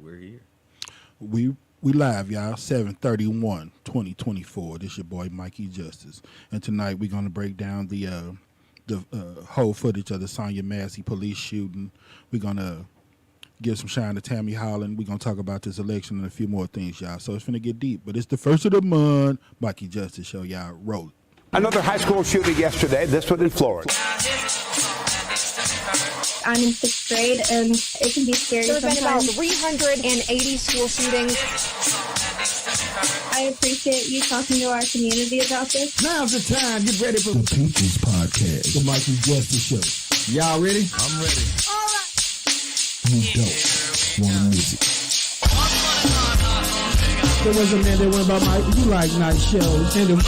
we're here. We live, y'all. 7/31/2024. This your boy Mikey Justice, and tonight we're gonna break down the whole footage of the Massey police shooting. We're gonna give some shine to Tammy Holland. We're gonna talk about this election and a few more things, y'all. So it's finna get deep, but it's the first of the month. Mikey Justice Show, y'all. Roll it. Another high school shooting yesterday. This one in Florida. I'm in 6th grade, and it can be scary There have been about sometimes. 380 school shootings. I appreciate you talking to our community about this. Now's the time. Get ready for The People's Podcast, the Mikey Justice Show. Y'all ready? I'm ready. You don't want to miss it. There was a man that went by Mike. You like night shows. And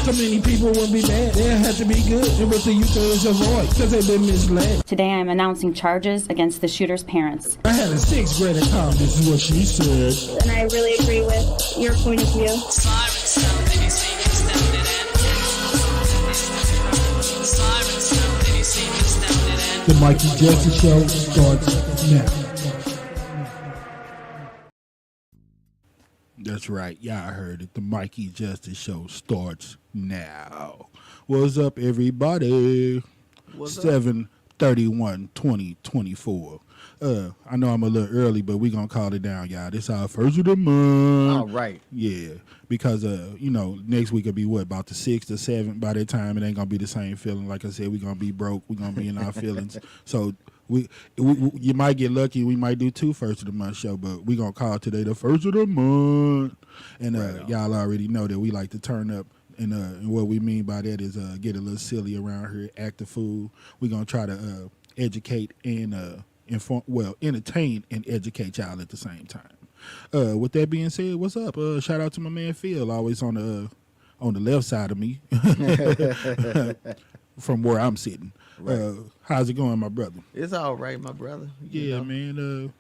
so many people wouldn't be bad. They have to be good. And what the youth is avoid because they've been misled. Today I'm announcing charges against the shooter's parents. I had a 6th grader comment. This is what she said. And I really agree with your point of view. The Mikey Justice Show starts now. That's right. Y'all heard it. The Mikey Justice Show starts now. What's up, everybody? 7/31/2024. I know I'm a little early, but we're going to call it down, y'all. This our first of the month. All right. Yeah, because, next week will be what, about the 6th or 7th. By that time, it ain't going to be the same feeling. Like I said, we're going to be broke. We're going to be in our feelings. So we you might get lucky. We might do 2 first of the month show, but we're going to call today the first of the month. And y'all already know that we like to turn up. And what we mean by that is get a little silly around here, act a fool. We're going to try to educate and entertain and educate y'all at the same time. With that being said, what's up? Shout out to my man Phil, always on the left side of me from where I'm sitting. Right. How's it going, my brother? It's all right, my brother. Man.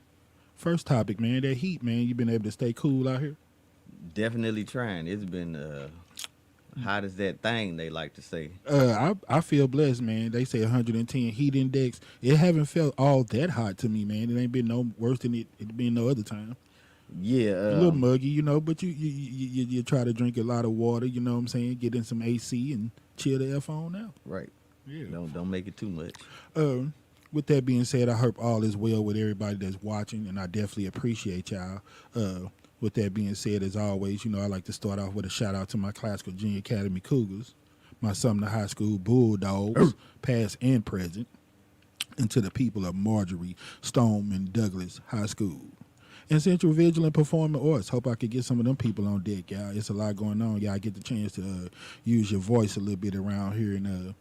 First topic, man. That heat, man. You been able to stay cool out here? Definitely trying. It's been hot as that thing, they like to say. I feel blessed, man. They say 110 heat index. It haven't felt all that hot to me, man. It ain't been no worse than it been no other time. Yeah. A little muggy, but you try to drink a lot of water, you know what I'm saying? Get in some AC and chill the F on out. Right. Yeah. Don't make it too much. With that being said, I hope all is well with everybody that's watching, and I definitely appreciate y'all. With that being said, as always, I like to start off with a shout out to my classical junior academy Cougars, my Sumner High School Bulldogs, past and present, and to the people of Marjorie, Stoneman, Douglas High School. And Central Vigilant Performing Arts. Hope I could get some of them people on deck, y'all. It's a lot going on. Y'all get the chance to use your voice a little bit around here and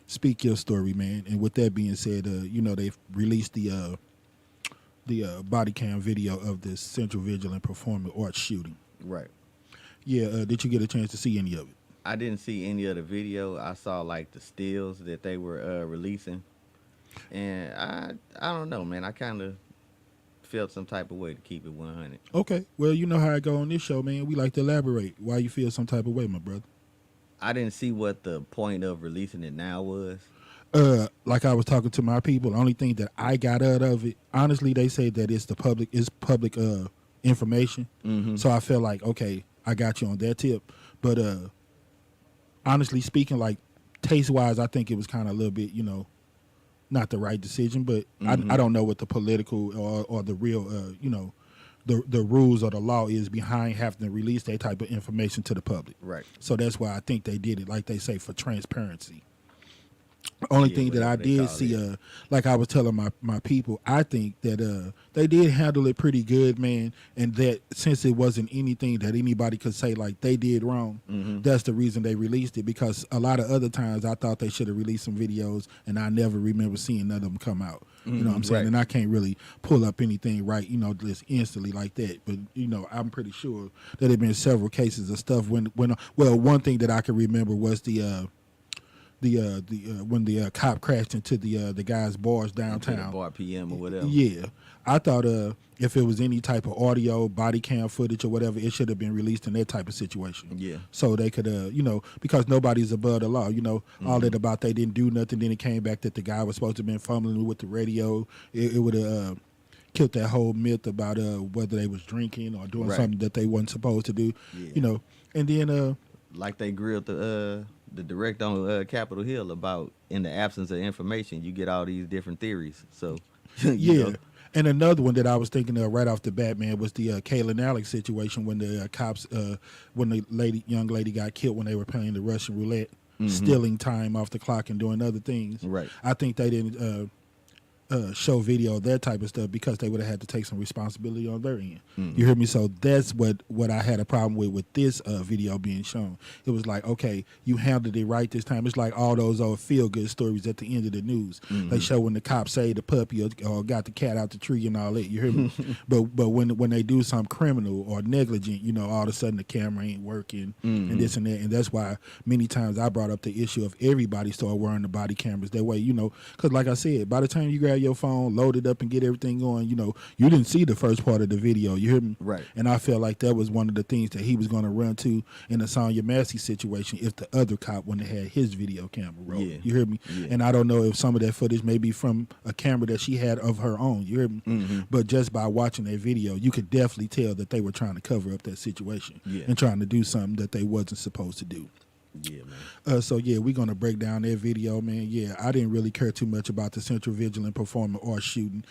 speak your story, man. And with that being said, they've released the body cam video of the Central Vigilant Performing Arts shooting. Right. Yeah, did you get a chance to see any of it? I didn't see any of the video. I saw like the stills that they were releasing. And I don't know, man. I kind of felt some type of way to keep it 100. Okay. Well, you know how I go on this show, man. We like to elaborate. Why you feel some type of way, my brother? I didn't see what the point of releasing it now was. Like I was talking to my people, the only thing that I got out of it, honestly, they say that it's public information. Mm-hmm. So I felt like, okay, I got you on that tip. But honestly speaking, like taste-wise, I think it was kind of a little bit, not the right decision. But I don't know what the political or the real, the rules or the law is behind having to release that type of information to the public. Right. So that's why I think they did it, like they say, for transparency. Only thing that I did see, like I was telling my people, I think that they did handle it pretty good, man. And that since it wasn't anything that anybody could say like they did wrong, that's the reason they released it. Because a lot of other times I thought they should have released some videos, and I never remember seeing none of them come out. You know what I'm saying? Right. And I can't really pull up anything right, just instantly like that. But I'm pretty sure that there have been several cases of stuff when one thing that I can remember was when the cop crashed into the guy's bars downtown. Into the bar PM or whatever. Yeah, I thought if it was any type of audio, body cam footage or whatever, it should have been released in that type of situation. Yeah. So they could, because nobody's above the law. All that about they didn't do nothing. Then it came back that the guy was supposed to have been fumbling with the radio. It would have. killed that whole myth about whether they was drinking or doing Right. something that they wasn't supposed to do. Yeah. You know, and then Like they grilled the director on Capitol Hill about in the absence of information, you get all these different theories. So you yeah. know, And another one that I was thinking of right off the bat, man, was the Kaylin Alex situation when the cops, when the young lady got killed when they were playing the Russian roulette, stealing time off the clock and doing other things. Right. I think they didn't show video of that type of stuff because they would have had to take some responsibility on their end. You hear me? So that's what I had a problem with this video being shown. It was like, okay, you handled it right this time. It's like all those old feel-good stories at the end of the news. They show when the cops saved the puppy or got the cat out the tree and all that. You hear me? but when they do something criminal or negligent, you know, all of a sudden the camera ain't working and this and that. And that's why many times I brought up the issue of everybody start wearing the body cameras. That way, you know, because like I said, by the time you grab your phone, load it up and get everything going, you know, you didn't see the first part of the video. You hear me? Right. And I felt like that was one of the things that he was going to run to in the Sonya Massey situation if the other cop wouldn't have had his video camera rolling. Yeah. You hear me? Yeah. And I don't know if some of that footage may be from a camera that she had of her own. You hear me? But just by watching that video, you could definitely tell that they were trying to cover up that situation and trying to do something that they wasn't supposed to do. Yeah, man. So yeah, we're gonna break down that video, man. Yeah, I didn't really care too much about the Central Vigilant performing or shooting.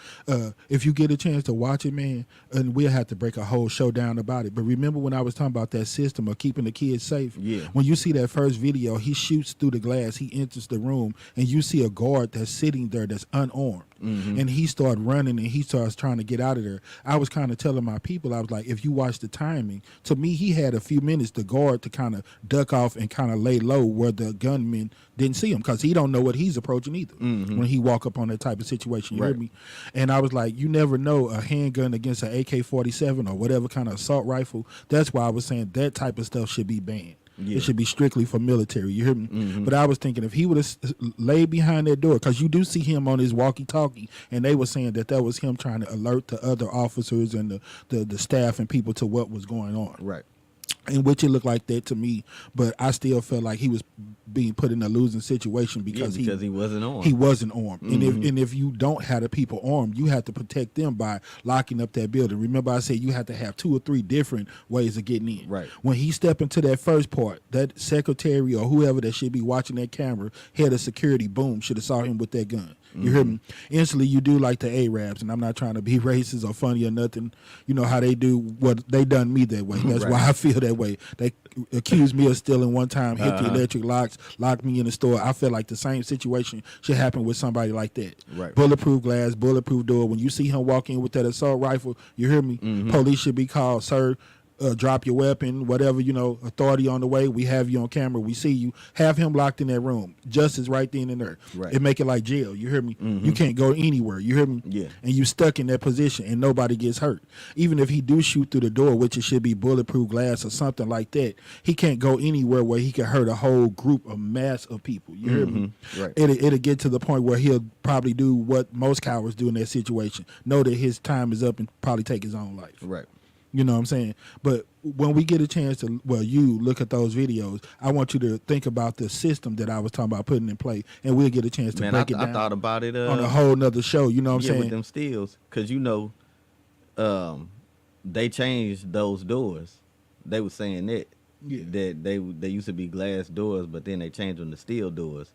If you get a chance to watch it, man, and we'll have to break a whole show down about it. But remember when I was talking about that system of keeping the kids safe? Yeah. When you see that first video, he shoots through the glass, he enters the room, and you see a guard that's sitting there that's unarmed. And he started running and he starts trying to get out of there. I was kind of telling my people, I was like, if you watch the timing, to me, he had a few minutes, the guard, to kind of duck off and kind of lay low where the gunman didn't see him because he don't know what he's approaching either when he walk up on that type of situation. You hear me? And I was like, you never know a handgun against an AK-47 or whatever kind of assault rifle. That's why I was saying that type of stuff should be banned. Yeah. It should be strictly for military. You hear me? But I was thinking if he would have laid behind that door, because you do see him on his walkie-talkie, and they were saying that was him trying to alert the other officers and the staff and people to what was going on. Right. In which it looked like that to me, but I still felt like he was being put in a losing situation because he wasn't armed. He wasn't armed, and if you don't have the people armed, you have to protect them by locking up that building. Remember, I said you have to have 2 or 3 different ways of getting in. Right. When he stepped into that first part, that secretary or whoever that should be watching that camera, head of security, boom, should have saw him with that gun. You hear me? Instantly, you do like the Arabs, and I'm not trying to be racist or funny or nothing. You know how they do what they done me that way. That's why I feel that way. They accused me of stealing one time, hit the electric locks, locked me in the store. I feel like the same situation should happen with somebody like that. Right. Bulletproof glass, bulletproof door. When you see him walk in with that assault rifle, you hear me? Police should be called, sir. Drop your weapon, whatever, you know, authority on the way. We have you on camera. We see you. Have him locked in that room. Justice right then and there. Right. It make it like jail. You hear me? You can't go anywhere. You hear me? Yeah. And you stuck in that position and nobody gets hurt. Even if he do shoot through the door, which it should be bulletproof glass or something like that, he can't go anywhere where he can hurt a whole group, a mass of people. You hear me? Right. It'll get to the point where he'll probably do what most cowards do in that situation. Know that his time is up and probably take his own life. Right. You know what I'm saying? But when we get a chance to, you look at those videos, I want you to think about the system that I was talking about putting in play, and we'll get a chance to break it down. I thought about it on a whole nother show. You know what I'm saying? With them steals, because you know, they changed those doors. They were saying that they used to be glass doors, but then they changed them to steel doors.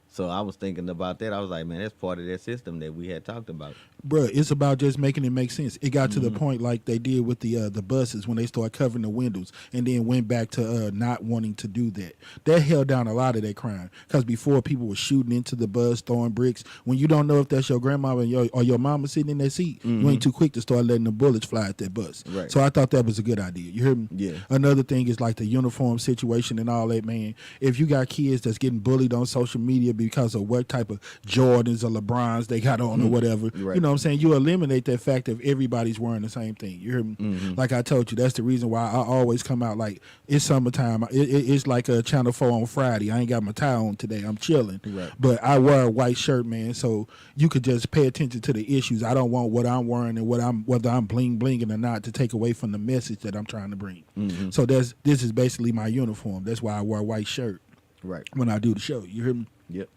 So I was thinking about that. I was like, man, that's part of that system that we had talked about. Bruh, it's about just making it make sense. It got to the point like they did with the buses when they started covering the windows and then went back to not wanting to do that. That held down a lot of that crime because before people were shooting into the bus, throwing bricks. When you don't know if that's your grandma or your mama sitting in that seat, you ain't too quick to start letting the bullets fly at that bus. Right. So I thought that was a good idea. You hear me? Yeah. Another thing is like the uniform situation and all that, man. If you got kids that's getting bullied on social media because of what type of Jordans or LeBrons they got on or whatever, Right. you know what I'm saying? You eliminate that fact if everybody's wearing the same thing. You hear me? Like I told you, that's the reason why I always come out like it's summertime. It's like a Channel 4 on Friday. I ain't got my tie on today. I'm chilling. Right. But I wear a white shirt, man, so you could just pay attention to the issues. I don't want what I'm wearing and whether I'm bling blinging or not to take away from the message that I'm trying to bring. So this is basically my uniform. That's why I wear a white shirt. Right. When I do the show. You hear me? Yep.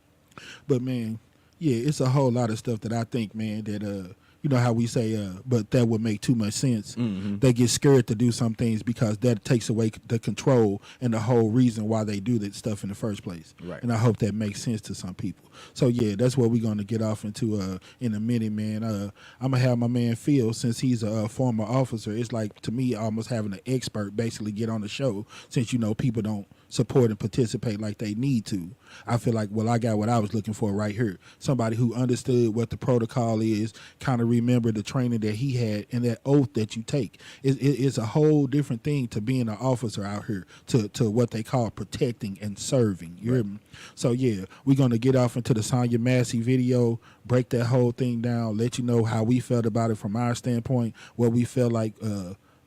But man, yeah, it's a whole lot of stuff that I think, man, that you know how we say, but that would make too much sense. They get scared to do some things because that takes away the control and the whole reason why they do that stuff in the first place. Right. And I hope that makes sense to some people. So yeah, that's what we're going to get off into in a minute, man. I'm gonna have my man Phil, since he's a former officer. It's like, to me, almost having an expert basically get on the show, since people don't support and participate like they need to. I feel like, well, I got what I was looking for right here. Somebody who understood what the protocol is, kind of remember the training that he had and that oath that you take. It's a whole different thing to being an officer out here to what they call protecting and serving. You hear me? So yeah, we're going to get off into the Sonya Massey video, break that whole thing down, let you know how we felt about it from our standpoint, what we felt like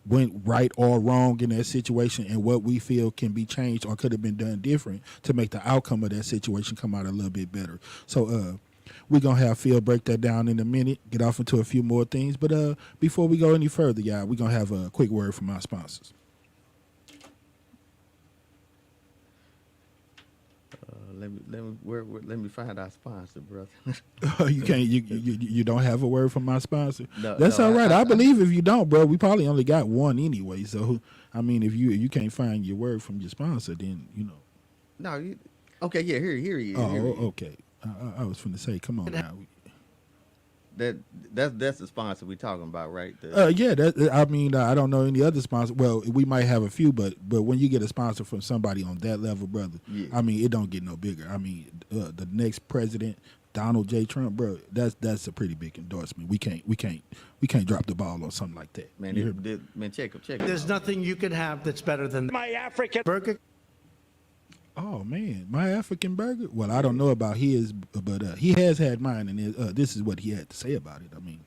went right or wrong in that situation, and what we feel can be changed or could have been done different to make the outcome of that situation come out a little bit better. So we're going to have Phil break that down in a minute, get off into a few more things. But before we go any further, y'all, we're going to have a quick word from our sponsors. Let me find our sponsor, brother. You can't. You don't have a word from my sponsor. No, That's no, all right. I believe if you don't, bro, we probably only got one anyway. So I mean, if you can't find your word from your sponsor, then No, okay, yeah, here he is. Oh, here he is. okay. I was finna say, come on now. That's the sponsor we talking about, right? Yeah. I mean, I don't know any other sponsor. Well, we might have a few, but when you get a sponsor from somebody on that level, brother, I mean, it don't get no bigger. I mean, the next president, Donald J. Trump, bro, that's a pretty big endorsement. We can't drop the ball on something like that. Man, man, check him. There's nothing you can have that's better than my African burger. Oh man, my African burger. Well, I don't know about his, but he has had mine, and this is what he had to say about it. I mean,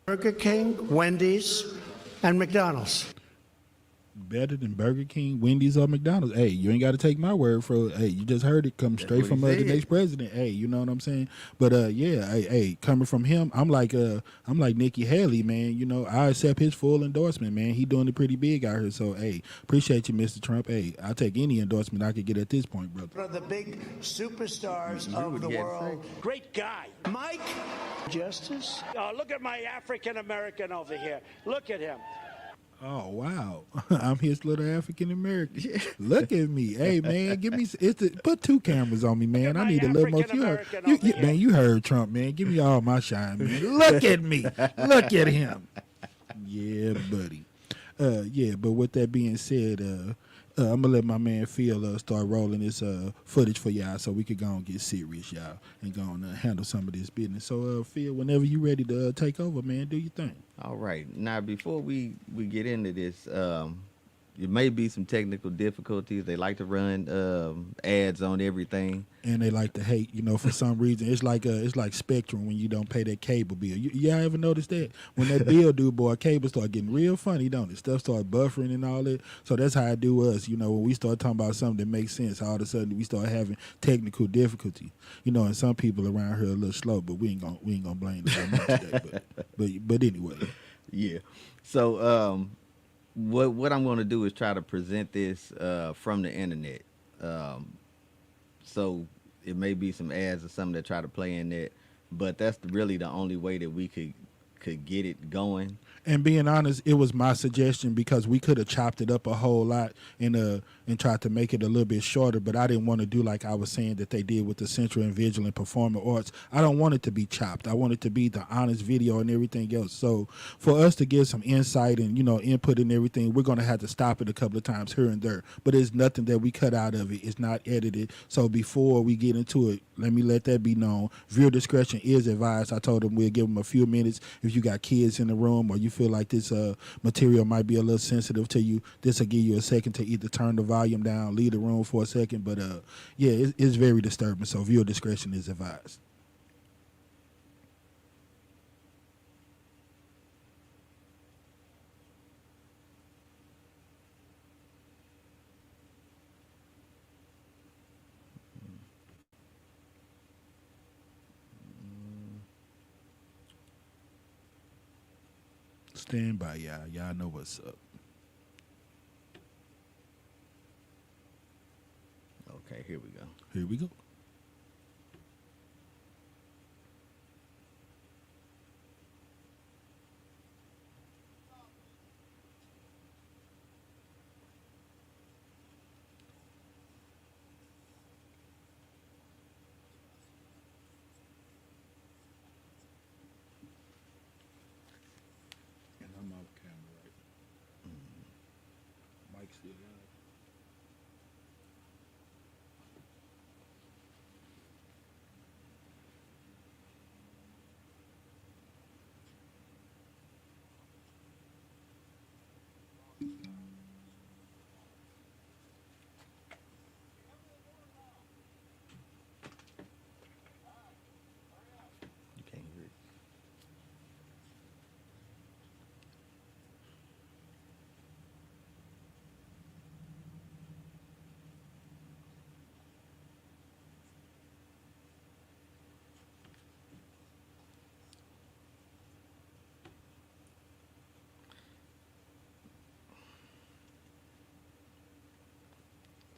Burger King, Wendy's, and McDonald's. better than Burger King, Wendy's, or McDonald's. Hey, you ain't got to take my word for it. Hey, you just heard it come straight from the next president. Hey, you know what I'm saying? But yeah, hey, coming from him, I'm like Nikki Haley, man. You know, I accept his full endorsement, man. He doing it pretty big out here. So hey, appreciate you, Mr. Trump. Hey, I'll take any endorsement I could get at this point, brother. One of the big superstars of the world. Great guy. Mike Justice. Look at my African American over here. Look at him. Oh wow, I'm his little African American. Look at me, hey man, give me put two cameras on me, man. I need a little more. Man, you heard Trump, man. Give me all my shine, man. Look at me, look at him. Yeah, buddy. Yeah, but with that being said, I'm gonna let my man Phil start rolling this footage for y'all, so we could go and get serious, y'all, and go and handle some of this business. So, Phil, whenever you ready to take over, man, do your thing. All right. Now, before we get into this, there may be some technical difficulties. They like to run ads on everything, and they like to hate. You know, for some reason, it's like Spectrum when you don't pay that cable bill. Y'all ever notice that when that bill due, boy, cable start getting real funny, don't it? Stuff start buffering and all that. So that's how it do us. You know, when we start talking about something that makes sense, all of a sudden we start having technical difficulty. You know, and some people around here are a little slow, but we ain't gonna blame them today. But anyway, yeah. So what I'm going to do is try to present this from the internet. So it may be some ads or something that try to play in that, but that's really the only way that we could get it going. And being honest, it was my suggestion because we could have chopped it up a whole lot and tried to make it a little bit shorter, but I didn't want to do like I was saying that they did with the Central and Vigilant Performing Arts. I don't want it to be chopped. I want it to be the honest video and everything else. So for us to give some insight and, you know, input and everything, we're going to have to stop it a couple of times here and there. But there's nothing that we cut out of it. It's not edited. So before we get into it, let that be known. Viewer discretion is advised. I told them we'll give them a few minutes. If you got kids in the room or you feel like this material might be a little sensitive to you, this will give you a second to either turn the volume down, leave the room for a second. But yeah, it's very disturbing. So viewer discretion is advised. Stand by, y'all. Y'all know what's up. Okay, here we go. Here we go. You can't hear it.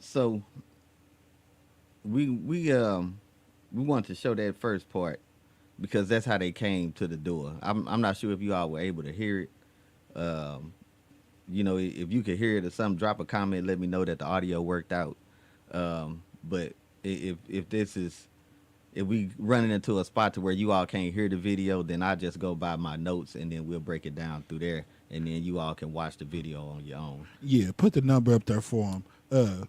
So we want to show that first part because that's how they came to the door. I'm not sure if you all were able to hear it. If you could hear it or something, drop a comment. Let me know that the audio worked out. But if we running into a spot to where you all can't hear the video, then I just go by my notes and then we'll break it down through there, and then you all can watch the video on your own. Yeah, put the number up there for them.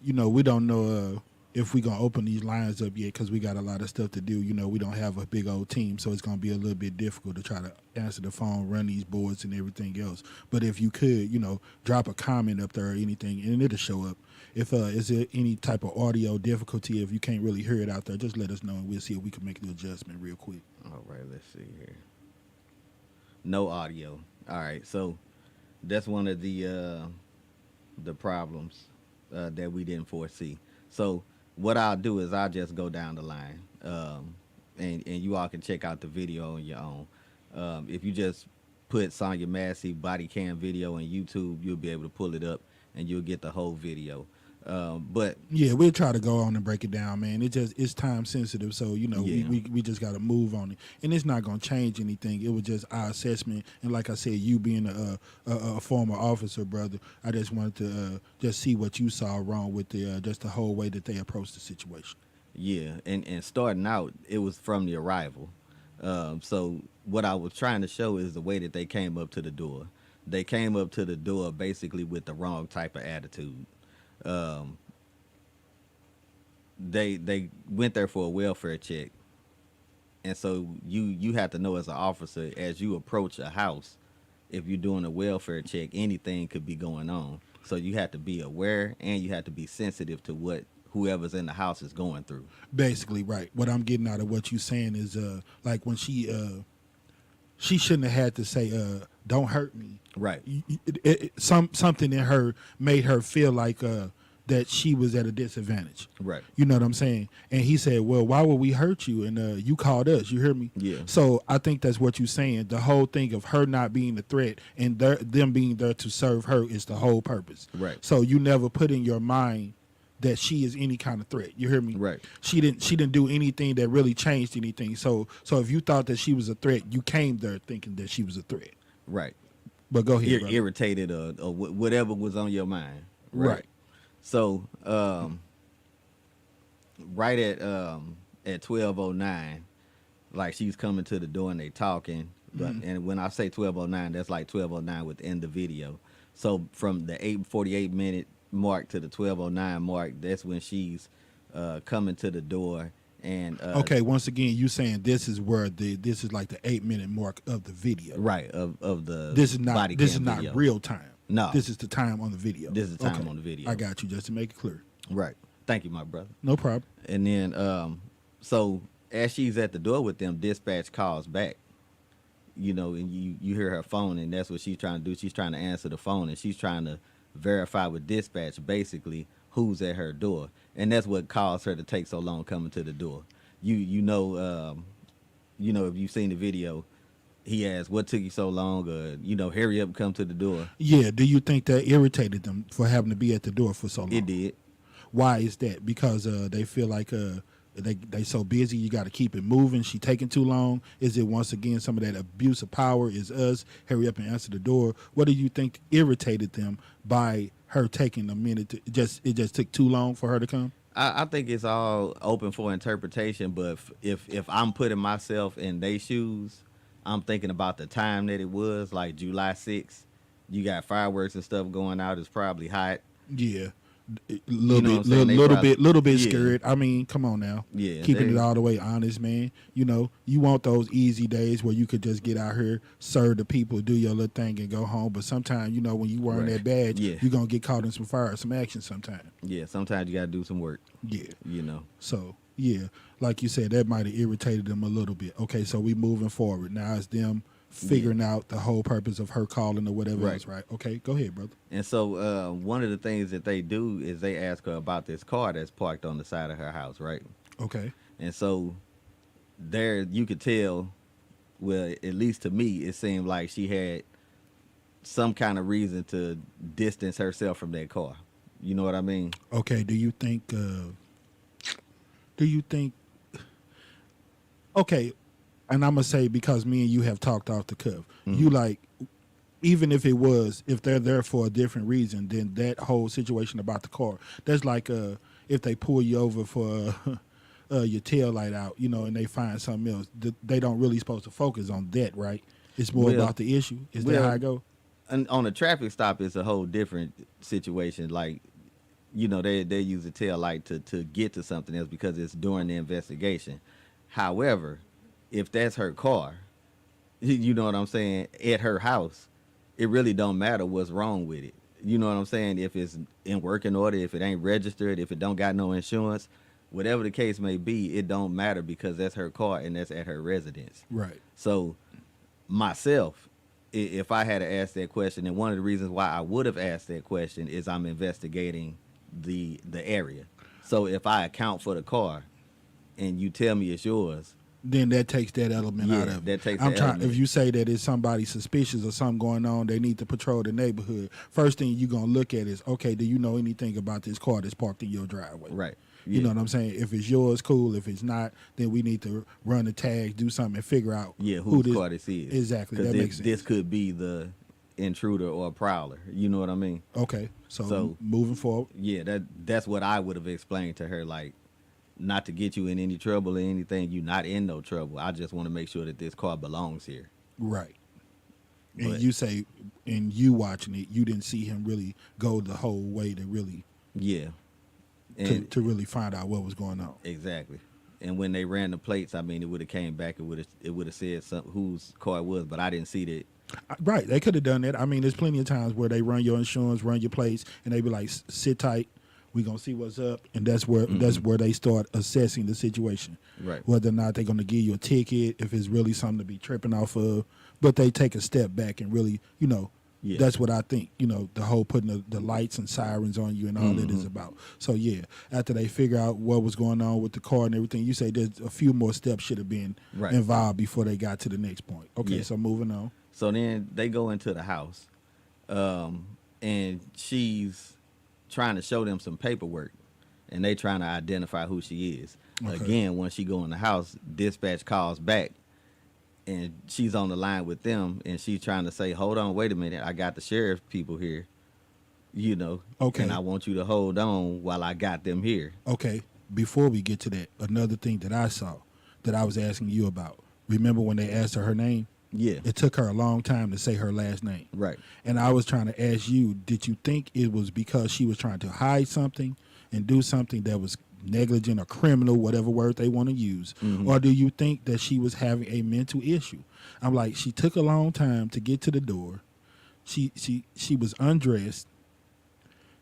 We don't know if we're going to open these lines up yet because we got a lot of stuff to do. We don't have a big old team, so it's going to be a little bit difficult to try to answer the phone, run these boards and everything else. But if you could, drop a comment up there or anything, and it'll show up. If is there any type of audio difficulty, if you can't really hear it out there, just let us know, and we'll see if we can make the adjustment real quick. All right, let's see here. No audio. All right, so that's one of the problems that we didn't foresee. So what I'll do is I'll just go down the line, and you all can check out the video on your own. If you just put Sonya Massey body cam video on YouTube, you'll be able to pull it up, and you'll get the whole video. But yeah, we'll try to go on and break it down, man. It's time sensitive, so Yeah. we just got to move on it, and it's not gonna change anything. It was just our assessment, and like I said, you being a former officer, brother, I just wanted to just see what you saw wrong with the just the whole way that they approached the situation. yeah, and starting out, it was from the arrival. So what I was trying to show is the way that they came up to the door. They came up to the door basically with the wrong type of attitude. They went there for a welfare check, and so you have to know as an officer, as you approach a house, if you're doing a welfare check, anything could be going on. So you have to be aware, and you have to be sensitive to what whoever's in the house is going through. Basically, right. What I'm getting out of what you're saying is like when she shouldn't have had to say don't hurt me. Right. Something in her made her feel like that she was at a disadvantage. Right. You know what I'm saying? And he said, well, why would we hurt you? And you called us. You hear me? Yeah. So I think that's what you're saying. The whole thing of her not being a threat and them being there to serve her is the whole purpose. Right. So you never put in your mind that she is any kind of threat. You hear me? Right. She didn't do anything that really changed anything. So if you thought that she was a threat, you came there thinking that she was a threat. Right. But go ahead. Irritated or whatever was on your mind. Right. So right at 12:09, like she's coming to the door and they talking. But and when I say 12:09, that's like 12:09 within the video. So from the 8:48 minute mark to the 12:09 mark, that's when she's coming to the door. And okay, once again, you saying this is where this is like the 8-minute mark of the video, right? Of the this is not body this cam is video. not real time. No, this is the time on the video. This is the time on the video. I got you, just to make it clear. Right. Thank you, my brother. No problem. And then so as she's at the door with them, dispatch calls back. And you hear her phone, and that's what she's trying to do. She's trying to answer the phone, and she's trying to verify with dispatch basically who's at her door, and that's what caused her to take so long coming to the door. If you've seen the video, he asked, "What took you so long?" Or hurry up, come to the door. Yeah. Do you think that irritated them for having to be at the door for so long? It did. Why is that? Because they feel like they so busy, you got to keep it moving. She taking too long. Is it once again some of that abuse of power? Is us hurry up and answer the door? What do you think irritated them by her taking a minute? It just took too long for her to come. I think it's all open for interpretation. But if I'm putting myself in their shoes, I'm thinking about the time that it was, like July 6th, You got fireworks and stuff going out. It's probably hot. Yeah. Little bit scared. I mean, come on now. Yeah, keeping it all the way honest, man. You know, you want those easy days where you could just get out here, serve the people, do your little thing, and go home. But sometimes, you know, when you wearing that badge, you're gonna get caught in some fire, some action. Sometimes. Yeah, sometimes you gotta do some work. Yeah, you know. So yeah, like you said, that might have irritated them a little bit. Okay, so we moving forward now. It's them figuring out the whole purpose of her calling or whatever else, right? Okay, go ahead, brother. And so one of the things that they do is they ask her about this car that's parked on the side of her house, right? Okay. And so there you could tell, well, at least to me, it seemed like she had some kind of reason to distance herself from that car. You know what I mean? Okay, do you think, okay, and I'm going to say, because me and you have talked off the cuff, you like, even if they're there for a different reason, then that whole situation about the car, that's like if they pull you over for your tail light out, you know, and they find something else, they don't really supposed to focus on that, right? It's more about the issue. Is that how I go? And on a traffic stop, it's a whole different situation. Like, you know, they use the tail light to get to something else because it's during the investigation. However, if that's her car, you know what I'm saying, at her house, it really don't matter what's wrong with it. You know what I'm saying? If it's in working order, if it ain't registered, if it don't got no insurance, whatever the case may be, it don't matter because that's her car and that's at her residence. Right. So myself, if I had to ask that question, and one of the reasons why I would have asked that question is I'm investigating the area. So if I account for the car and you tell me it's yours, then that takes that element out of it. That takes element. If you say that it's somebody suspicious or something going on, they need to patrol the neighborhood. First thing you're going to look at is, okay, do you know anything about this car that's parked in your driveway? Right. You know what I'm saying? If it's yours, cool. If it's not, then we need to run the tags, do something, and figure out whose car this is. Exactly. That makes sense. This could be the intruder or prowler. You know what I mean? Okay. So moving forward. Yeah, that's what I would have explained to her, like, not to get you in any trouble or anything. You're not in no trouble. I just want to make sure that this car belongs here. Right. And you say, and you watching it, you didn't see him really go the whole way to really, to really find out what was going on. Exactly. And when they ran the plates, I mean, it would have came back. It would have said whose car it was, but I didn't see that. Right. They could have done that. I mean, there's plenty of times where they run your insurance, run your plates, and they be like, sit tight. We're going to see what's up, and that's where they start assessing the situation. Right. Whether or not they're going to give you a ticket, if it's really something to be tripping off of. But they take a step back and really, you know, that's what I think, you know, the whole putting the lights and sirens on you and all that is about. So, yeah, after they figure out what was going on with the car and everything, you say there's a few more steps should have been involved before they got to the next point. Okay, so moving on. So then they go into the house, and she's trying to show them some paperwork, and they trying to identify who she is. Okay. Again, when she go in the house, dispatch calls back, and she's on the line with them, and she's trying to say, hold on, wait a minute, I got the sheriff people here, you know, and I want you to hold on while I got them here. Okay, before we get to that, another thing that I saw that I was asking you about, remember when they asked her name? Yeah. It took her a long time to say her last name. Right. And I was trying to ask you, did you think it was because she was trying to hide something and do something that was negligent or criminal, whatever word they want to use? Or do you think that she was having a mental issue? I'm like, she took a long time to get to the door. She was undressed.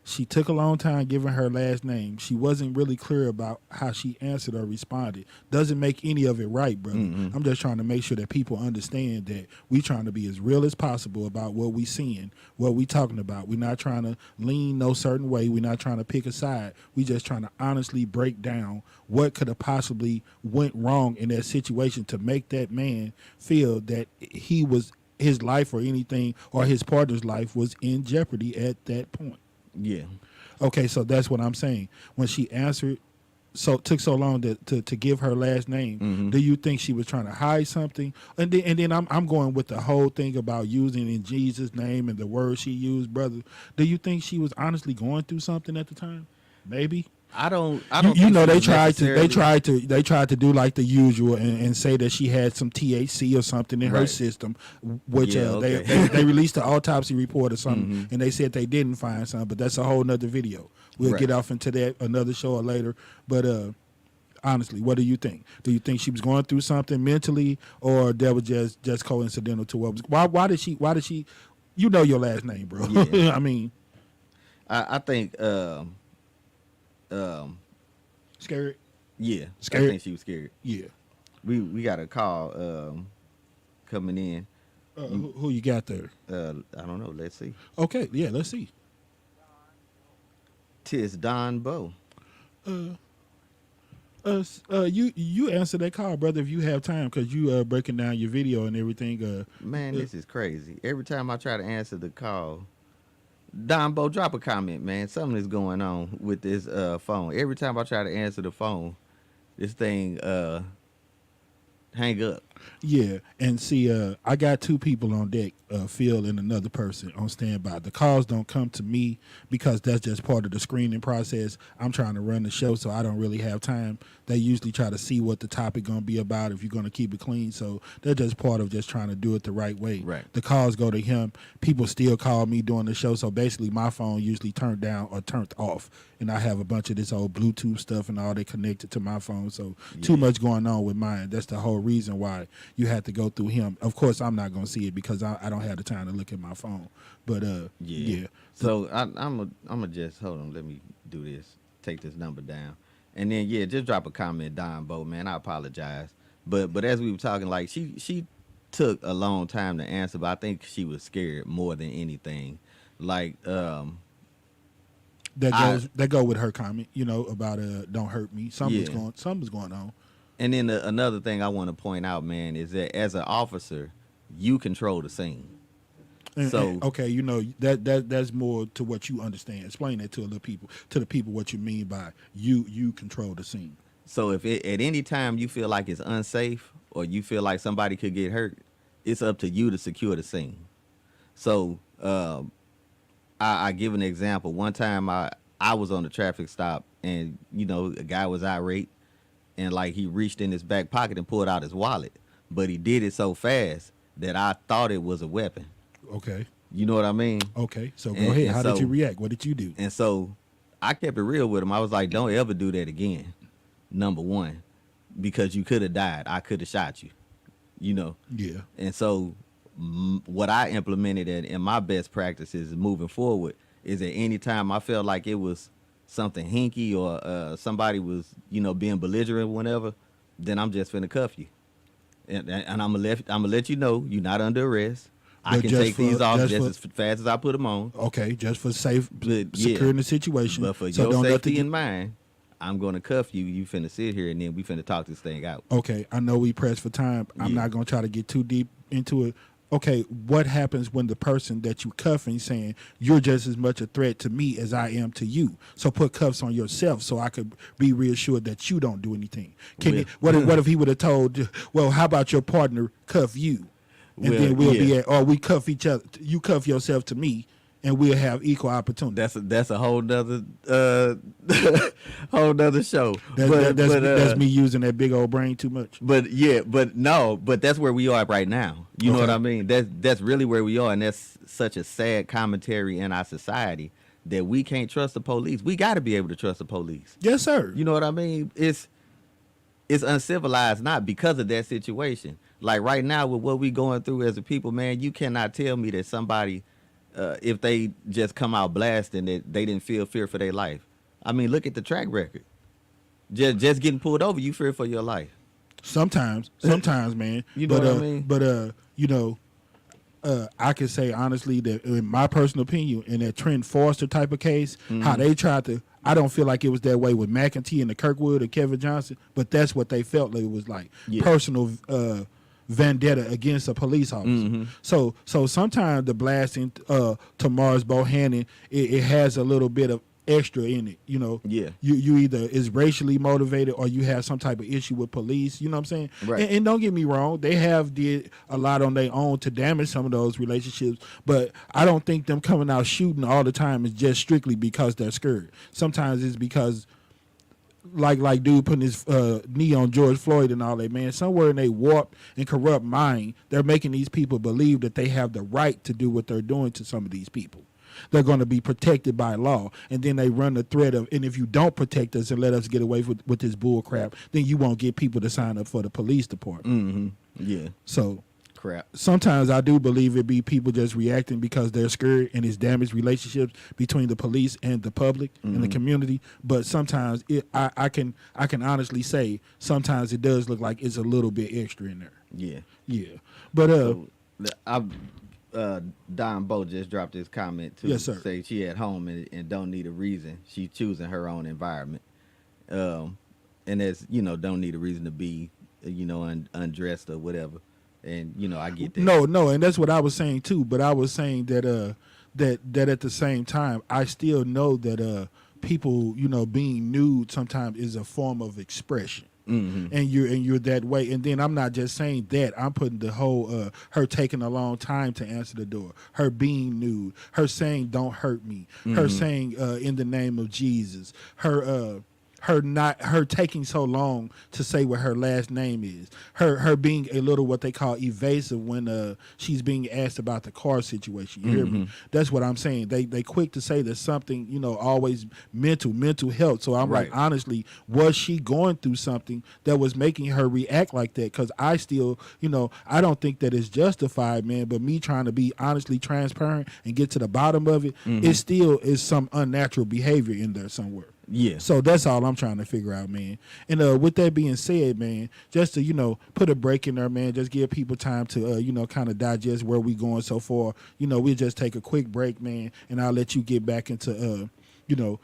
She took a long time giving her last name. She wasn't really clear about how she answered or responded. Doesn't make any of it right, brother. I'm just trying to make sure that people understand that we trying to be as real as possible about what we seeing, what we talking about. We're not trying to lean no certain way. We're not trying to pick a side. We just trying to honestly break down what could have possibly went wrong in that situation to make that man feel that his life or anything or his partner's life was in jeopardy at that point. Yeah. Okay, so that's what I'm saying. When she answered, so it took so long to give her last name. Do you think she was trying to hide something? And then I'm going with the whole thing about using in Jesus' name and the words she used, brother. Do you think she was honestly going through something at the time? Maybe. I don't. You know, they think she was they tried to do like the usual and say that she had some THC or something in her Right. system, which Yeah, okay. they released the autopsy report or something, and they said they didn't find something, but that's a whole nother video. We'll Right. get off into that another show or later. But honestly, what do you think? Do you think she was going through something mentally, or that was just coincidental to what was? Why did she? You know your last name, bro. Yeah. I mean, I think. scared. Yeah. Scared? I think she was scared. Yeah. We got a call coming in. Who you got there? I don't know. Let's see. Okay, yeah, let's see. Tis Don Bo. You answer that call, brother, if you have time, because you breaking down your video and everything. Man, this is crazy. Every time I try to answer the call, Don Bo, drop a comment, man. Something is going on with this phone. Every time I try to answer the phone, this thing hang up. Yeah, and see, I got two people on deck, Phil and another person on standby. The calls don't come to me because that's just part of the screening process. I'm trying to run the show, so I don't really have time. They usually try to see what the topic going to be about, if you're going to keep it clean. So they're just part of just trying to do it the right way. Right. The calls go to him. People still call me during the show, so basically my phone usually turned down or turned off, and I have a bunch of this old Bluetooth stuff and all that connected to my phone. So too much going on with mine. That's the whole reason why you had to go through him. Of course, I'm not going to see it because I don't have the time to look at my phone. But yeah. So I'm a just hold on. Let me do this. Take this number down, and then just drop a comment, Don Bo, man. I apologize, but as we were talking, like she took a long time to answer, but I think she was scared more than anything. Like that go with her comment, about don't hurt me. Something's going on. And then another thing I want to point out, man, is that as an officer, you control the scene. Okay, that's more to what you understand. Explain that to the people what you mean by you control the scene. So if at any time you feel like it's unsafe or you feel like somebody could get hurt, it's up to you to secure the scene. So I give an example. One time I was on a traffic stop and a guy was irate and like he reached in his back pocket and pulled out his wallet, but he did it so fast that I thought it was a weapon. Okay. You know what I mean? Okay. So go ahead. How did you react? What did you do? And so I kept it real with him. I was like, don't ever do that again. Number one, because you could have died. I could have shot you. Yeah. And so what I implemented in my best practices moving forward is that anytime I felt like it was something hinky or somebody was, being belligerent or whatever, then I'm just finna cuff you. And I'm gonna let you know you're not under arrest. I can take these off just as fast as I put them on. Okay, just for securing the situation. But for your safety and mine, I'm going to cuff you. You finna sit here, and then we finna talk this thing out. Okay, I know we pressed for time. I'm not going to try to get too deep into it. Okay, what happens when the person that you cuffing saying you're just as much a threat to me as I am to you? So put cuffs on yourself so I could be reassured that you don't do anything. What if he would have told, well, how about your partner cuff you? And then we'll be we cuff each other. You cuff yourself to me, and we'll have equal opportunity. That's a whole nother show. That's me using that big old brain too much. But that's where we are right now. You know what I mean? That's really where we are, and that's such a sad commentary in our society that we can't trust the police. We got to be able to trust the police. Yes, sir. You know what I mean? It's uncivilized, not because of that situation. Like right now with what we going through as a people, man, you cannot tell me that somebody, if they just come out blasting, that they didn't feel fear for their life. I mean, look at the track record. Just getting pulled over, you fear for your life. Sometimes, man. You know what I mean? But I can say honestly that in my personal opinion, in that Trent Forrester type of case, how they tried to, I don't feel like it was that way with McEntee and the Kirkwood or Kevin Johnson, but that's what they felt like it was like. Personal vendetta against a police officer. So sometimes the blasting to Mars Bohannon, it has a little bit of extra in it, you either is racially motivated or you have some type of issue with police, you know what I'm saying? Right. And don't get me wrong, they have did a lot on their own to damage some of those relationships, but I don't think them coming out shooting all the time is just strictly because they're scared. Sometimes it's because like dude putting his knee on George Floyd and all that, man. Somewhere in a warped and corrupt mind, they're making these people believe that they have the right to do what they're doing to some of these people. They're going to be protected by law, and then they run the threat of, and if you don't protect us and let us get away with this bull crap, then you won't get people to sign up for the police department. Yeah. So Crap. sometimes I do believe it be people just reacting because they're scared and it's damaged relationships between the police and the public and the community. But sometimes I can honestly say sometimes it does look like it's a little bit extra in there. Yeah. Yeah. But Don Bo just dropped this comment to Yes, sir. say she at home and don't need a reason. She's choosing her own environment. And that's, don't need a reason to be, undressed or whatever. And, I get that. No, and that's what I was saying too. But I was saying that that at the same time, I still know that people, being nude sometimes is a form of expression. And you're that way. And then I'm not just saying that. I'm putting the whole her taking a long time to answer the door, her being nude, her saying don't hurt me, her saying in the name of Jesus, her taking so long to say what her last name is, her being a little what they call evasive when she's being asked about the car situation. You hear me? That's what I'm saying. They quick to say that something, always mental health. So I'm like, honestly, was she going through something that was making her react like that? Because I still, I don't think that it's justified, man. But me trying to be honestly transparent and get to the bottom of it, it still is some unnatural behavior in there somewhere. Yeah. So that's all I'm trying to figure out, man. And with that being said, man, just to, put a break in there, man, just give people time to, kind of digest where we going so far. We'll just take a quick break, man, and I'll let you get back into, your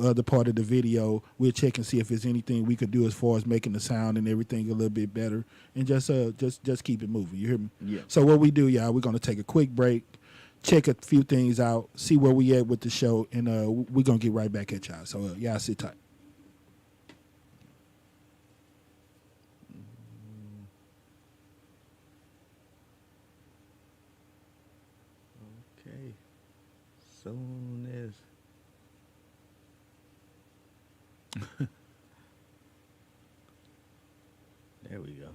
other part of the video. We'll check and see if there's anything we could do as far as making the sound and everything a little bit better, and just keep it moving. You hear me? Yeah. So what we do, y'all, we're going to take a quick break, check a few things out, see where we at with the show, and we're going to get right back at y'all. So y'all sit tight. Okay. Soon as. There we go.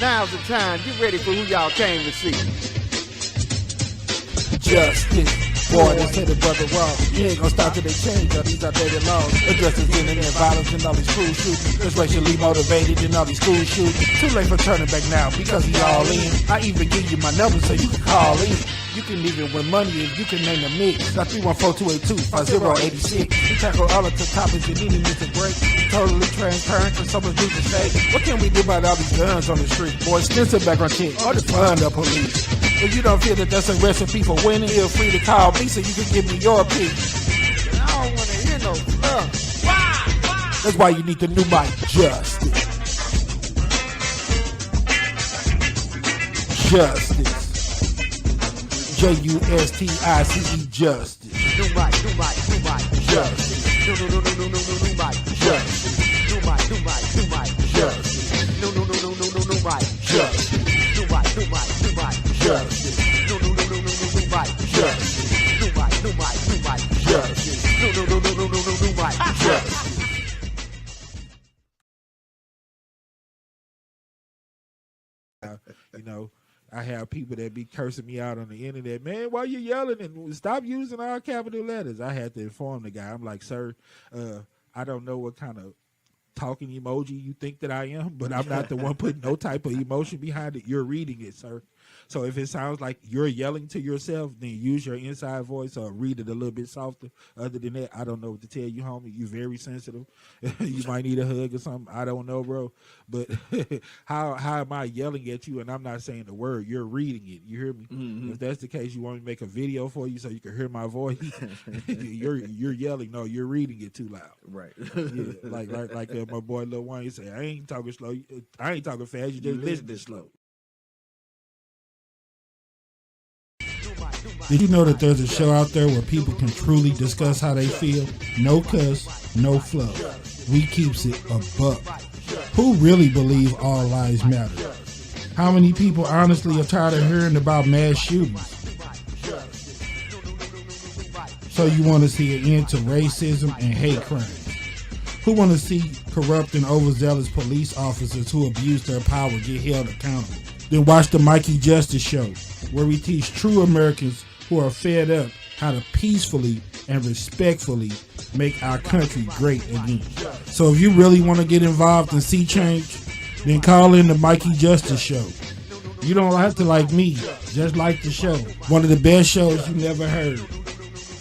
Now's the time. Get ready for who y'all came to see. Justice. Boy, they say the brother wrong. You ain't gonna stop till they change all these outdated laws. Addresses internet violence and all these school shootings. It's racially motivated in all these school shootings. Too late for turning back now because he all in. I even give you my number so you can call in. You can even win money if you can name a mix. Got 314-282-5086. We tackle all of the topics that any needs to break. Totally transparent and so much news to say. What can we do about all these guns on the street? Boy, extensive background check or the fund the police. If you don't feel that that's a recipe for winning, feel free to call me so you can give me your opinion. I don't want to hear no fluff. Why? That's why you need the new mic, Justice. Justice. Justice. Justice. New mic, Justice. new mic, Justice. new mic, Justice. new mic, Justice. new mic, Justice. new mic, Justice. new mic, Justice. new mic, Justice. I have people that be cursing me out on the internet. Man, why you yelling? And stop using all capital letters. I had to inform the guy. I'm like, sir, I don't know what kind of talking emoji you think that I am, but I'm not the one putting no type of emotion behind it. You're reading it, sir. So if it sounds like you're yelling to yourself, then use your inside voice or read it a little bit softer. Other than that, I don't know what to tell you, homie. You're very sensitive. You might need a hug or something. I don't know, bro. But how am I yelling at you and I'm not saying the word? You're reading it. You hear me? Mm-hmm. If that's the case, you want me to make a video for you so you can hear my voice. You're yelling. No, you're reading it too loud. Right. Yeah, like my boy Lil Wayne say, I ain't talking slow. I ain't talking fast. You just listening slow. Did you know that there's a show out there where people can truly discuss how they feel? No cuss, no fluff. We keeps it a buck. Who really believe all lives matter? How many people honestly are tired of hearing about mass shootings? So you want to see an end to racism and hate crimes? Who want to see corrupt and overzealous police officers who abuse their power get held accountable? Then watch the Mikey Justice Show, where we teach true Americans who are fed up how to peacefully and respectfully make our country great again. So if you really want to get involved and see change, then call in the Mikey Justice Show. You don't have to like me, just like the show. One of the best shows you never heard.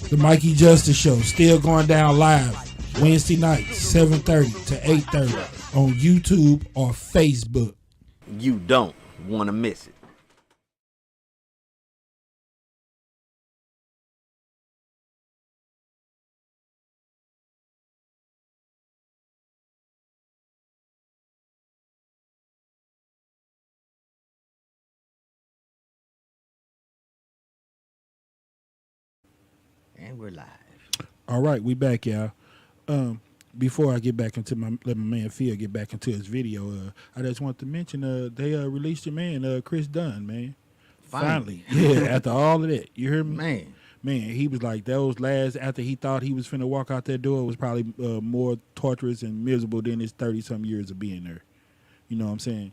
The Mikey Justice Show, still going down live Wednesday night, 7:30 to 8:30 on YouTube or Facebook. You don't want to miss it. And we're live. All right, we back, y'all. Before I get back into let my man Phil get back into his video, I just want to mention they released your man Chris Dunn, man. Finally. Yeah, after all of that. You hear me? Man, he was like, those last, after he thought he was finna walk out that door, was probably more torturous and miserable than his 30-some years of being there. You know what I'm saying?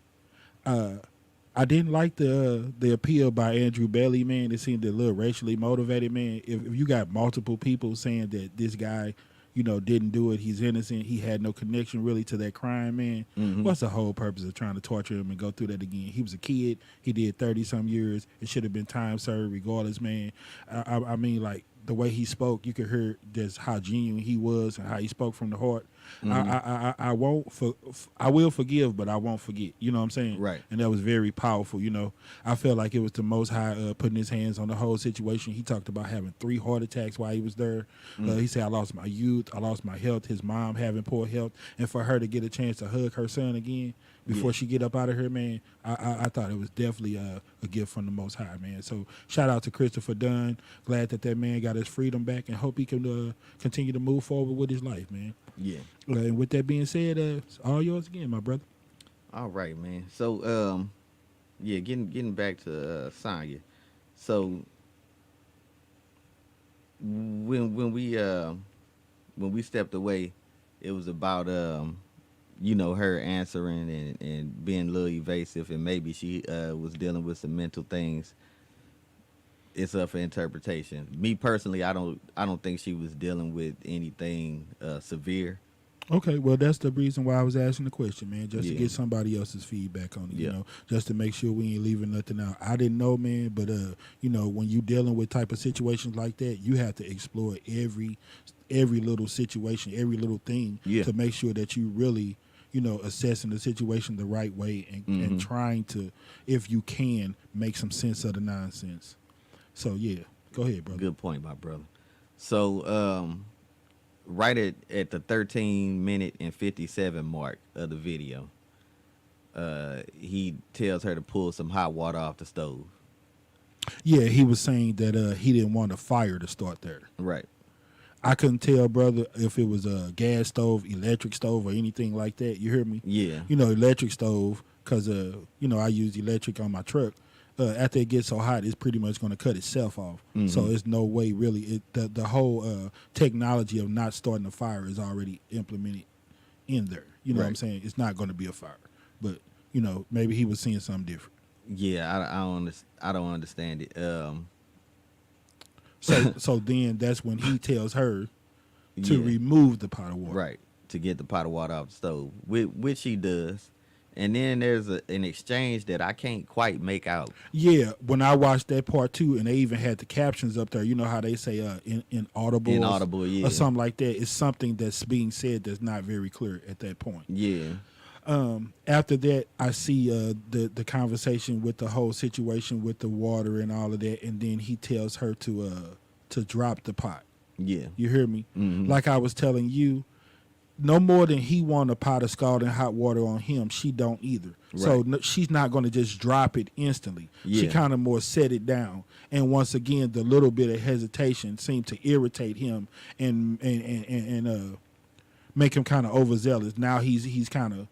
I didn't like the appeal by Andrew Bailey, man. It seemed a little racially motivated, man. If you got multiple people saying that this guy, you know, didn't do it, he's innocent, he had no connection really to that crime, man, what's the whole purpose of trying to torture him and go through that again? He was a kid. He did 30-some years. It should have been time served regardless, man. I mean, like, the way he spoke, you could hear just how genuine he was and how he spoke from the heart. I will forgive, but I won't forget. You know what I'm saying? Right. And that was very powerful. You know, I felt like it was the Most High putting his hands on the whole situation. He talked about having 3 heart attacks while he was there. He said, I lost my youth, I lost my health, his mom having poor health, and for her to get a chance to hug her son again before she get up out of here, man, I thought it was definitely a gift from the Most High, man. So shout out to Christopher Dunn. Glad that man got his freedom back, and hope he can continue to move forward with his life, man. Yeah. And with that being said, it's all yours again, my brother. All right, man. So, getting back to Sonya. So when we stepped away, it was about her answering and being a little evasive, and maybe she was dealing with some mental things. It's up for interpretation. Me personally, I don't think she was dealing with anything severe. Okay, well, that's the reason why I was asking the question, man, just to get somebody else's feedback on it, you know, just to make sure we ain't leaving nothing out. I didn't know, man, but, when you dealing with type of situations like that, you have to explore every little situation, every little thing to make sure that you really, assessing the situation the right way and trying to, if you can, make some sense of the nonsense. So, yeah, go ahead, brother. Good point, my brother. So, right at the 13-minute and 57 mark of the video, he tells her to pull some hot water off the stove. Yeah, he was saying that he didn't want a fire to start there. Right. I couldn't tell, brother, if it was a gas stove, electric stove, or anything like that. You hear me? Yeah. Electric stove, because, I use electric on my truck. After it gets so hot, it's pretty much going to cut itself off. So there's no way really. The whole technology of not starting a fire is already implemented in there. You know what I'm saying? It's not going to be a fire. But, maybe he was seeing something different. Yeah, I don't understand it. So then that's when he tells her to remove the pot of water. Right, to get the pot of water off the stove, which he does. And then there's an exchange that I can't quite make out. Yeah, when I watched that part too, and they even had the captions up there. You know how they say inaudible, Inaudible, yeah, or something like that. It's something that's being said that's not very clear at that point. Yeah. After that, I see the conversation with the whole situation with the water and all of that, and then he tells her to drop the pot. Yeah. You hear me? Mm-hmm. Like I was telling you, no more than he want a pot of scalding hot water on him, she don't either. Right. So no, she's not going to just drop it instantly. Yeah. She kind of more set it down. And once again, the little bit of hesitation seemed to irritate him and make him kind of overzealous. Now he's kind of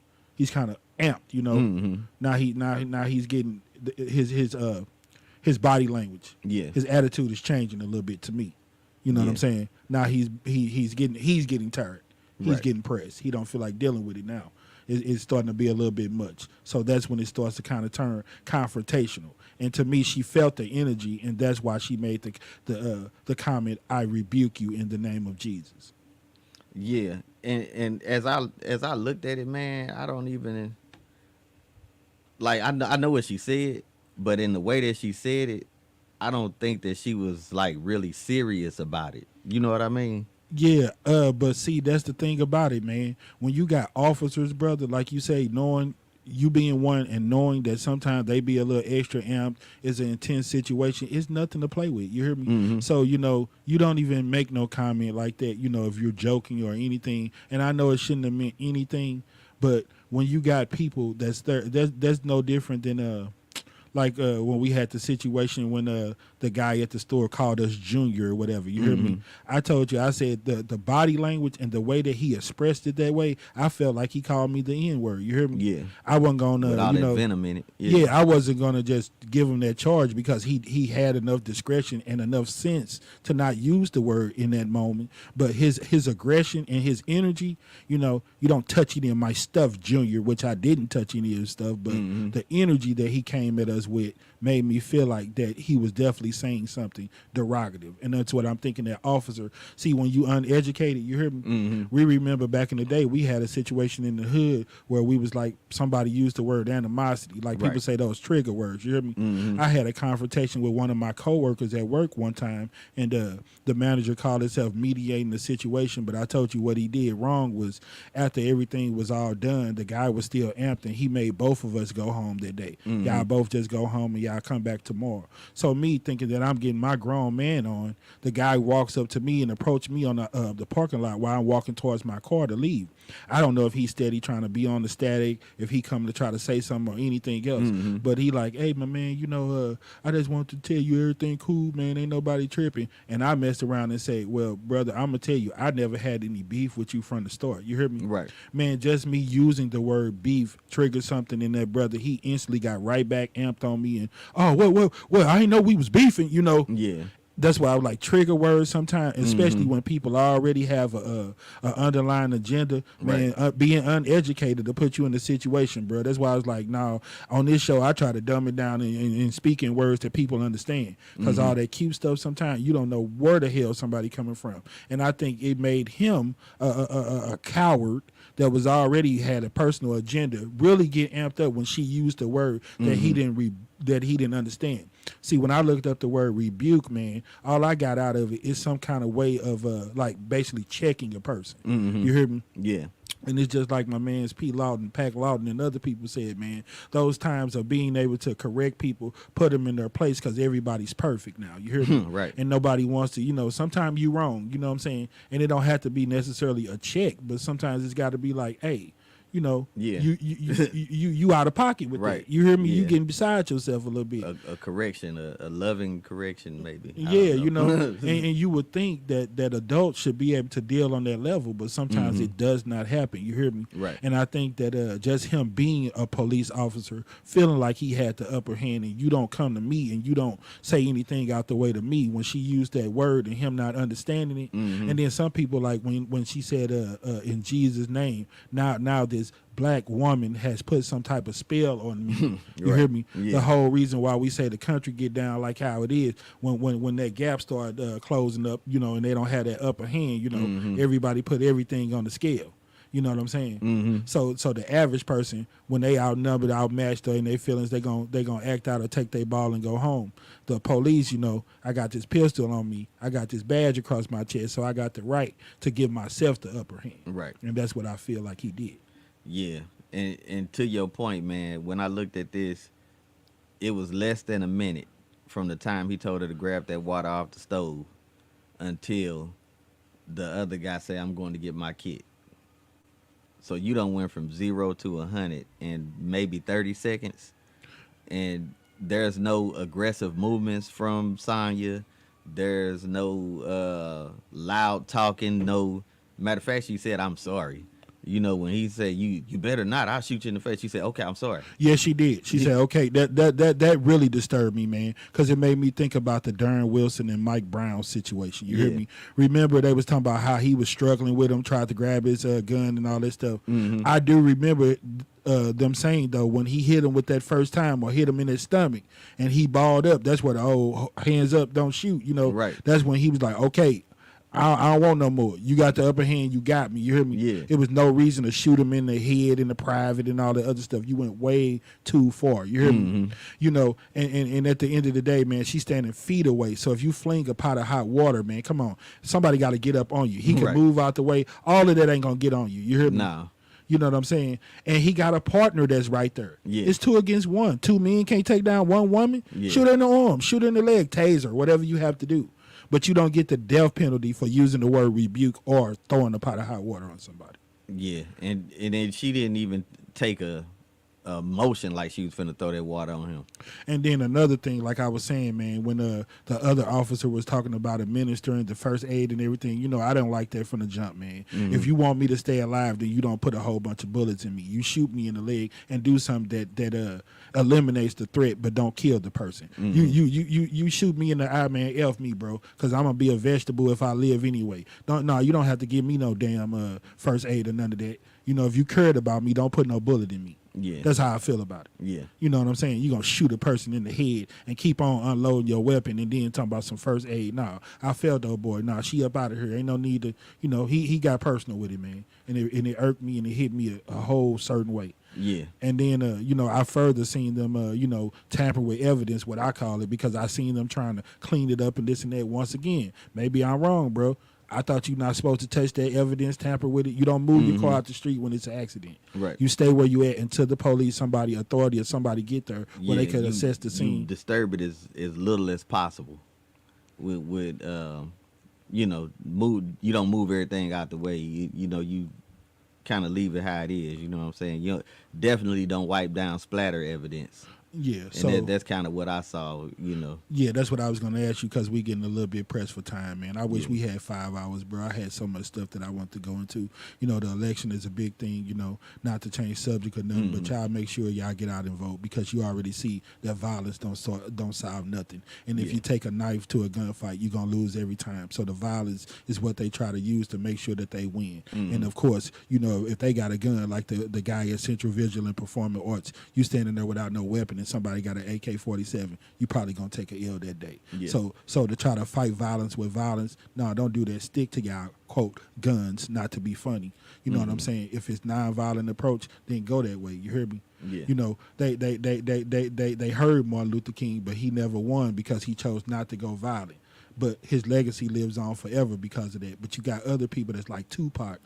amped, you know. Mm-hmm. Now he's getting his body language. Yeah. His attitude is changing a little bit to me. You know what I'm saying? Now he's getting tired. He's Right. getting pressed. He don't feel like dealing with it now. It's starting to be a little bit much. So that's when it starts to kind of turn confrontational. And to me, she felt the energy, and that's why she made the comment, "I rebuke you in the name of Jesus." Yeah. And as I looked at it, man, I don't even like I know what she said, but in the way that she said it, I don't think that she was like really serious about it. You know what I mean? Yeah, but see, that's the thing about it, man. When you got officers, brother, like you say, knowing you being one and knowing that sometimes they be a little extra amped, is an intense situation, it's nothing to play with. You hear me? Mm-hmm. So, you know, you don't even make no comment like that, you know, if you're joking or anything. And I know it shouldn't have meant anything, but when you got people that's there, that's no different than like when we had the situation when the guy at the store called us Junior or whatever. You hear me? I told you, I said the body language and the way that he expressed it that way, I felt like he called me the N-word. You hear me? Yeah. I wasn't going to, With all you that know, venom in it. Yeah, I wasn't going to just give him that charge because he had enough discretion and enough sense to not use the word in that moment. But his aggression and his energy, you know, you don't touch any of my stuff, Junior, which I didn't touch any of his stuff. But the energy that he came at us with made me feel like that he was definitely saying something derogative. And that's what I'm thinking that officer, see, when you uneducated, you hear me? We remember back in the day, we had a situation in the hood where we was like, somebody used the word animosity. Like people say those trigger words, you hear me? I had a confrontation with one of my coworkers at work one time, and the manager called himself mediating the situation, but I told you what he did wrong was after everything was all done, the guy was still amped, and he made both of us go home that day. Y'all both just go home and y'all come back tomorrow. So me thinking that I'm getting my grown man on, the guy walks up to me and approached me on the parking lot while I'm walking towards my car to leave. I don't know if he's steady trying to be on the static, if he come to try to say something or anything else, but he like, hey, my man, you know, I just want to tell you everything cool, man, ain't nobody tripping. And I messed around and say, well, brother, I'm going to tell you, I never had any beef with you from the start. You hear me? Right. Man, just me using the word beef triggered something in that brother. He instantly got right back amped on me and, oh, well, I didn't know we was beefing, you know. Yeah. That's why I like trigger words sometimes, especially when people already have a underlying agenda. Man, being uneducated to put you in the situation, bro. That's why I was like, no, on this show I try to dumb it down and speak in words that people understand. Because all that cute stuff, sometimes you don't know where the hell somebody coming from. And I think it made him a coward that was already had a personal agenda really get amped up when she used the word that he didn't understand. See, when I looked up the word rebuke, man, all I got out of it is some kind of way of like basically checking a person. You hear me? Yeah. And it's just like my man's P. Lawton, Pac Lawton, and other people said, man, those times of being able to correct people, put them in their place because everybody's perfect now. You hear me? Right. And nobody wants to, you know, sometimes you wrong, you know what I'm saying? And it don't have to be necessarily a check, but sometimes it's got to be like, hey, you know, you out of pocket with that. You hear me? You getting beside yourself a little bit. A correction, a loving correction, maybe. Yeah, you know, and you would think that adults should be able to deal on that level, but sometimes it does not happen. You hear me? Right. And I think that just him being a police officer, feeling like he had the upper hand, and you don't come to me and you don't say anything out the way to me when she used that word and him not understanding it. And then some people like when she said in Jesus' name, now this black woman has put some type of spell on me. You hear me? The whole reason why we say the country get down like how it is when that gap started closing up, you know, and they don't have that upper hand, you know, everybody put everything on the scale. You know what I'm saying? Mm-hmm. So the average person, when they outnumbered, outmatched, or in their feelings, they gonna act out or take their ball and go home. The police, I got this pistol on me, I got this badge across my chest, so I got the right to give myself the upper hand. Right. And that's what I feel like he did. Yeah, and to your point, man, when I looked at this, it was less than a minute from the time he told her to grab that water off the stove until the other guy said, "I'm going to get my kid." So you done went from 0 to 100 in maybe 30 seconds, and there's no aggressive movements from Sonya. There's no loud talking. No, matter of fact, she said, "I'm sorry." When he said, you better not, I'll shoot you in the face. She said, "Okay, I'm sorry." Yeah, she did. She said, "Okay." That really disturbed me, man, because it made me think about the Darren Wilson and Mike Brown situation. You hear me? Remember they was talking about how he was struggling with him, tried to grab his gun and all that stuff. Mm-hmm. I do remember them saying, though, when he hit him with that first time or hit him in his stomach and he balled up, that's what the old hands up, don't shoot. Right. That's when he was like, "Okay, I don't want no more. You got the upper hand. You got me." You hear me? Yeah. It was no reason to shoot him in the head, in the private, and all the other stuff. You went way too far. You hear me? And at the end of the day, man, she's standing feet away. So if you fling a pot of hot water, man, come on. Somebody got to get up on you. He can move out the way. All of that ain't going to get on you. You hear me? No. You know what I'm saying? And he got a partner that's right there. Yeah. It's 2 against 1. 2 men can't take down 1 woman. Yeah. Shoot her in the arm. Shoot her in the leg. Taser. Whatever you have to do. But you don't get the death penalty for using the word rebuke or throwing a pot of hot water on somebody. Yeah, and then she didn't even take a motion like she was finna throw that water on him. And then another thing, like I was saying, man, when the other officer was talking about administering the first aid and everything, I didn't like that from the jump, man. Mm-hmm. If you want me to stay alive, then you don't put a whole bunch of bullets in me. You shoot me in the leg and do something that eliminates the threat but don't kill the person. Mm-hmm. You shoot me in the eye, man, F me, bro, because I'm going to be a vegetable if I live anyway. You don't have to give me no damn first aid or none of that. If you cared about me, don't put no bullet in me. Yeah. That's how I feel about it. Yeah. You know what I'm saying? You're going to shoot a person in the head and keep on unloading your weapon and then talking about some first aid. No, I felt, old boy. No, she up out of here. Ain't no need to, he got personal with it, man. And it irked me and it hit me a whole certain way. Yeah. And then, I further seen them, tamper with evidence, what I call it, because I seen them trying to clean it up and this and that. Once again, maybe I'm wrong, bro. I thought you're not supposed to touch that evidence, tamper with it. You don't move your car out the street when it's an accident. Right. You stay where you at until the police, somebody, authority, or somebody get there where they could assess the scene. You disturb it as little as possible. With move. You don't move everything out the way. You kind of leave it how it is. You know what I'm saying? You definitely don't wipe down splatter evidence. Yeah, And so that's kind of what I saw, Yeah, that's what I was going to ask you because we getting a little bit pressed for time, man. I wish we had 5 hours, bro. I had so much stuff that I want to go into. The election is a big thing, not to change subject or nothing, but y'all make sure y'all get out and vote because you already see that violence don't solve nothing. And if you take a knife to a gunfight, you're going to lose every time. So the violence is what they try to use to make sure that they win. And, of course, if they got a gun like the guy at Central Vigilant Performing Arts, you standing there without no weapon and somebody got an AK-47, you probably gonna take a L that day. Yeah. So to try to fight violence with violence, no, don't do that. Stick to y'all quote guns, not to be funny. You know what I'm saying? If it's nonviolent approach, then go that way. You hear me? Yeah. They heard Martin Luther King, but he never won because he chose not to go violent. But his legacy lives on forever because of that. But you got other people that's like Tupac,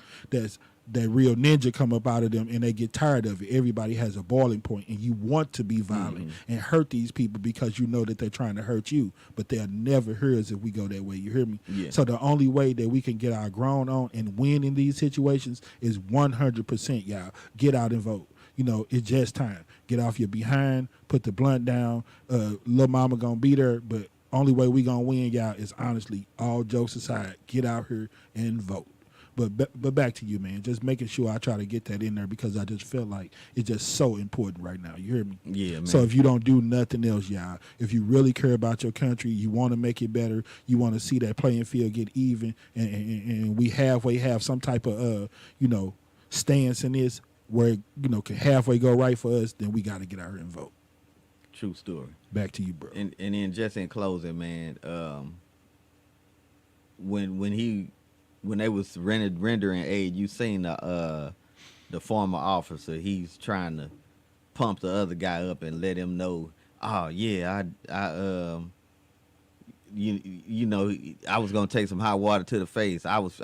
that real ninja come up out of them and they get tired of it. Everybody has a boiling point and you want to be violent and hurt these people because you know that they're trying to hurt you, but they'll never hear us if we go that way. You hear me? Yeah. So the only way that we can get our grown on and win in these situations is 100%, y'all. Get out and vote. It's just time. Get off your behind, put the blunt down. Lil' mama gonna be there, but only way we gonna win, y'all, is honestly, all jokes aside, get out here and vote. But back to you, man. Just making sure I try to get that in there because I just feel like it's just so important right now. You hear me? Yeah, man. So if you don't do nothing else, y'all, if you really care about your country, you want to make it better, you want to see that playing field get even, and we halfway have some type of, stance in this where, can halfway go right for us, then we got to get out here and vote. True story. Back to you, bro. And then just in closing, man, when they was rendering aid, you seen the the former officer, he's trying to pump the other guy up and let him know, oh yeah, you know, I was gonna take some hot water to the face. I was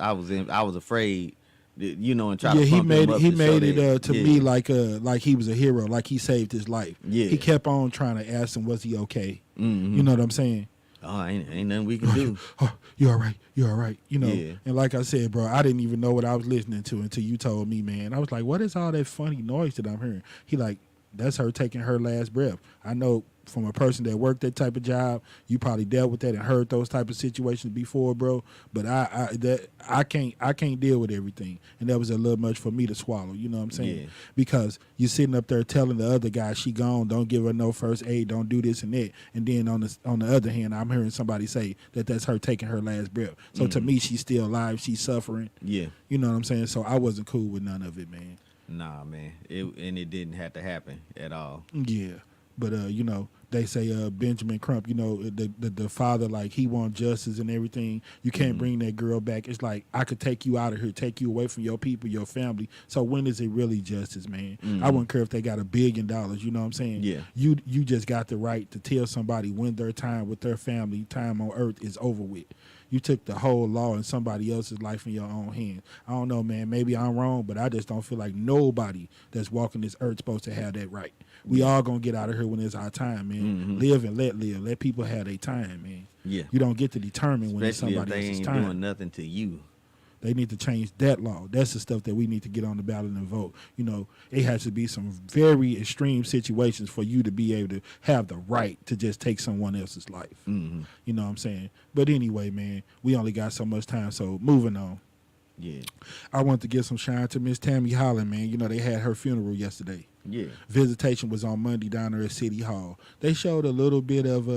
afraid, you know, and try to he pump made him it. up He to made show it that, to me like he was a hero, like he saved his life. Yeah. He kept on trying to ask him, was he okay? Mhm. You know what I'm saying? Oh, ain't nothing we can do. Oh, you all right? You all right? You know. Yeah. And like I said, bro, I didn't even know what I was listening to until you told me, man. I was like, what is all that funny noise that I'm hearing? He like, that's her taking her last breath. I know from a person that worked that type of job, you probably dealt with that and heard those type of situations before, bro. But I can't deal with everything, and that was a little much for me to swallow. You know what I'm saying? Yeah. Because you're sitting up there telling the other guy she gone, don't give her no first aid, don't do this and that, and then on the other hand, I'm hearing somebody say that that's her taking her last breath. So to me, she's still alive, she's suffering. Yeah. You know what I'm saying? So I wasn't cool with none of it, man. Nah, man. It didn't have to happen at all. Yeah, but you know, they say Benjamin Crump, you know, the father, like he wants justice and everything. You can't bring that girl back. It's like, I could take you out of here, take you away from your people, your family. So when is it really justice, man? I wouldn't care if they got $1 billion. You know what I'm saying? Yeah. You just got the right to tell somebody when their time with their family, time on earth is over with. You took the whole law in somebody else's life in your own hands. I don't know, man. Maybe I'm wrong, but I just don't feel like nobody that's walking this earth supposed to have that right. We all gonna get out of here when it's our time, man. Live and let live. Let people have their time, man. Yeah. You don't get to determine when it's Especially if somebody they else's ain't time. doing nothing to you. They need to change that law. That's the stuff that we need to get on the ballot and vote. You know, it has to be some very extreme situations for you to be able to have the right to just take someone else's life. You know what I'm saying? But anyway, man, we only got so much time, so moving on. Yeah. I want to give some shine to Miss Tammy Holland, man. You know, they had her funeral yesterday. Yeah. Visitation was on Monday down there at City Hall. They showed a little bit of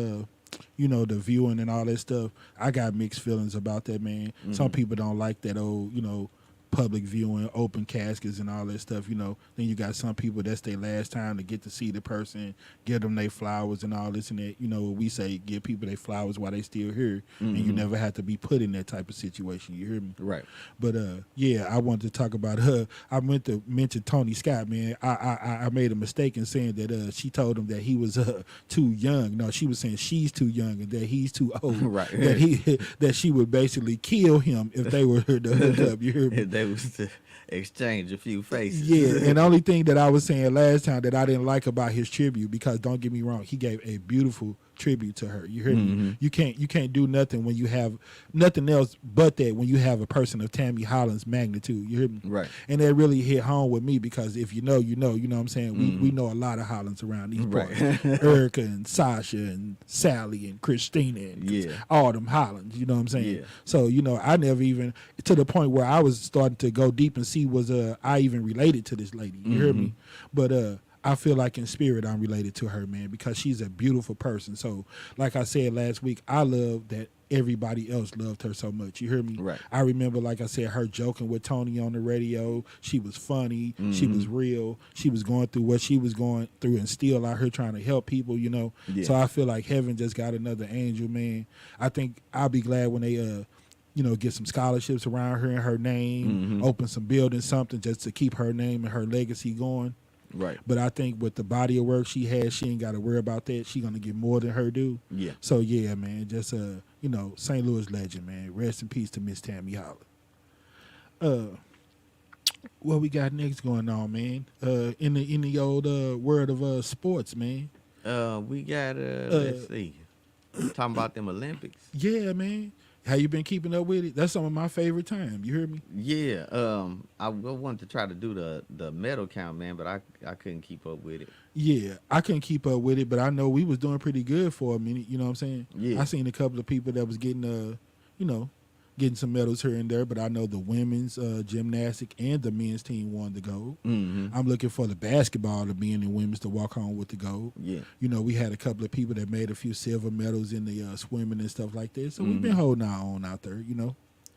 you know, the viewing and all that stuff. I got mixed feelings about that, man. Some people don't like that old, you know, public viewing, open caskets and all that stuff, you know. Then you got some people, that's their last time to get to see the person, give them their flowers and all this and that. You know, we say give people their flowers while they still here, and you never have to be put in that type of situation. You hear me? Right. But yeah, I wanted to talk about her. I meant to mention Tony Scott, man. I made a mistake in saying that she told him that he was too young. No, she was saying she's too young and that he's too old. Right. That she would basically kill him if they were to hook up. You hear me? They was to exchange a few faces. Yeah, and the only thing that I was saying last time that I didn't like about his tribute, because don't get me wrong, he gave a beautiful tribute to her. You hear me? You can't do nothing when you have nothing else but that when you have a person of Tammy Holland's magnitude. You hear me? Right. And that really hit home with me, because if you know, you know. You know what I'm saying? We know a lot of Hollands around these parts. Erica and Sasha and Sally and Christina and all them Hollands. You know what I'm saying? Yeah. So, you know, I never even, to the point where I was starting to go deep and see was I even related to this lady. You hear me? But I feel like in spirit I'm related to her, man, because she's a beautiful person. So, like I said last week, I love that everybody else loved her so much. You hear me? Right. I remember, like I said, her joking with Tony on the radio. She was funny. She was real. She was going through what she was going through and still out here trying to help people, you know. Yeah. So I feel like heaven just got another angel, man. I think I'll be glad when they you know, get some scholarships around her and her name, open some buildings, something just to keep her name and her legacy going. Right. But I think with the body of work she has, she ain't got to worry about that. She gonna get more than her due. Yeah. So yeah, man, just you know, St. Louis legend, man. Rest in peace to Miss Tammy Holland. What we got next going on, man? In the old world of sports, man. We got let's see. Talking about them Olympics. Yeah, man. How you been keeping up with it? That's some of my favorite time. You heard me? Yeah. I wanted to try to do the medal count, man, but I couldn't keep up with it. Yeah, I couldn't keep up with it, but I know we was doing pretty good for a minute. You know what I'm saying? Yeah. I seen a couple of people that was getting you know, getting some medals here and there, but I know the women's gymnastic and the men's team won the gold. I'm looking for the basketball, the men and women's, to walk home with the gold. Yeah. You know, we had a couple of people that made a few silver medals in the swimming and stuff like that. So we've been holding our own out there, you know.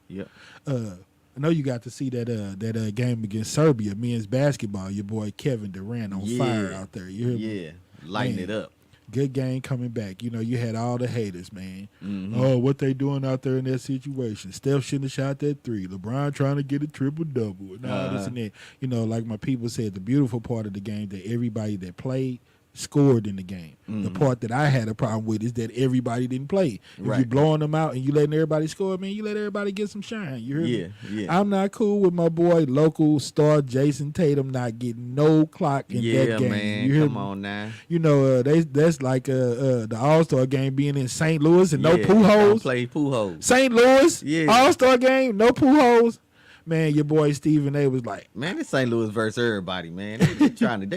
Yep. I know you got to see that game against Serbia, men's basketball. Your boy Kevin Durant on fire out there. You hear me? Yeah. Lighting it up. Good game coming back. You know, you had all the haters, man. Oh, what they doing out there in that situation? Steph shouldn't have shot that 3. LeBron trying to get a triple-double and all this and that. You know, like my people said, the beautiful part of the game that everybody that played scored in the game. The part that I had a problem with is that everybody didn't play. If you're blowing them out and you letting everybody score, man, you let everybody get some shine. You hear me? Yeah. I'm not cool with my boy, local star Jason Tatum, not getting no clock in that game. Man, you hear come me? on now. You know, that's like the All-Star game being in St. Louis and no Don't Pujols. play Pujols. St. Louis, All-Star game, no Pujols. Man, your boy Stephen A was like, man, it's St. Louis versus everybody, man. They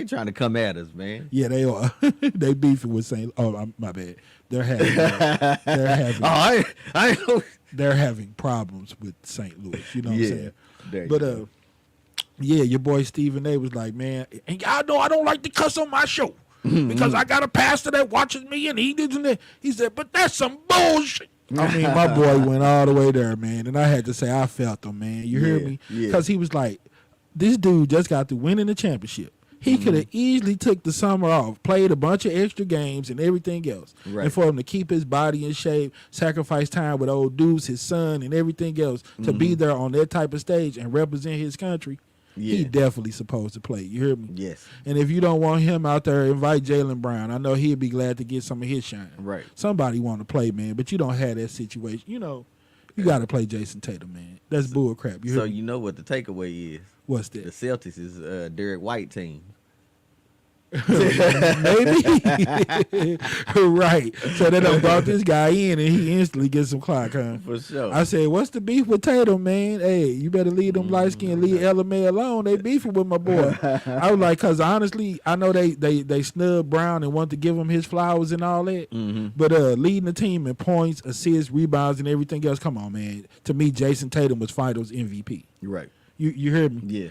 trying to come at us, man. yeah, they are. They beefing with St. Oh, my bad. They're having they're having problems with St. Louis. You know what I'm saying? But yeah, your boy Stephen A was like, man, and y'all know I don't like to cuss on my show because I got a pastor that watches me and he didn't. He said, but that's some bullshit. I mean, my boy went all the way there, man, and I had to say I felt him, man. You hear me? Because he was like, this dude just got to winning the championship. He could have easily took the summer off, played a bunch of extra games and everything else. Right. And for him to keep his body in shape, sacrifice time with old Deuce, his son, and everything else to be there on that type of stage and represent his country, he definitely supposed to play. You hear me? Yes. And if you don't want him out there, invite Jaylen Brown. I know he'd be glad to get some of his shine. Right. Somebody want to play, man, but you don't have that situation. You know, you got to play Jason Tatum, man. That's bull crap. You hear me? You know what the takeaway is? What's that? The Celtics is Derek White team. Maybe. Right. So they done brought this guy in and he instantly gets some clock, huh? For sure. I said, what's the beef with Tatum, man? Hey, you better leave them light skin, leave LMA alone. They beefing with my boy. I was like, because honestly, I know they snubbed Brown and want to give him his flowers and all that. But leading the team in points, assists, rebounds, and everything else, come on, man. To me, Jason Tatum was Finals MVP. Right. You heard me? Yeah.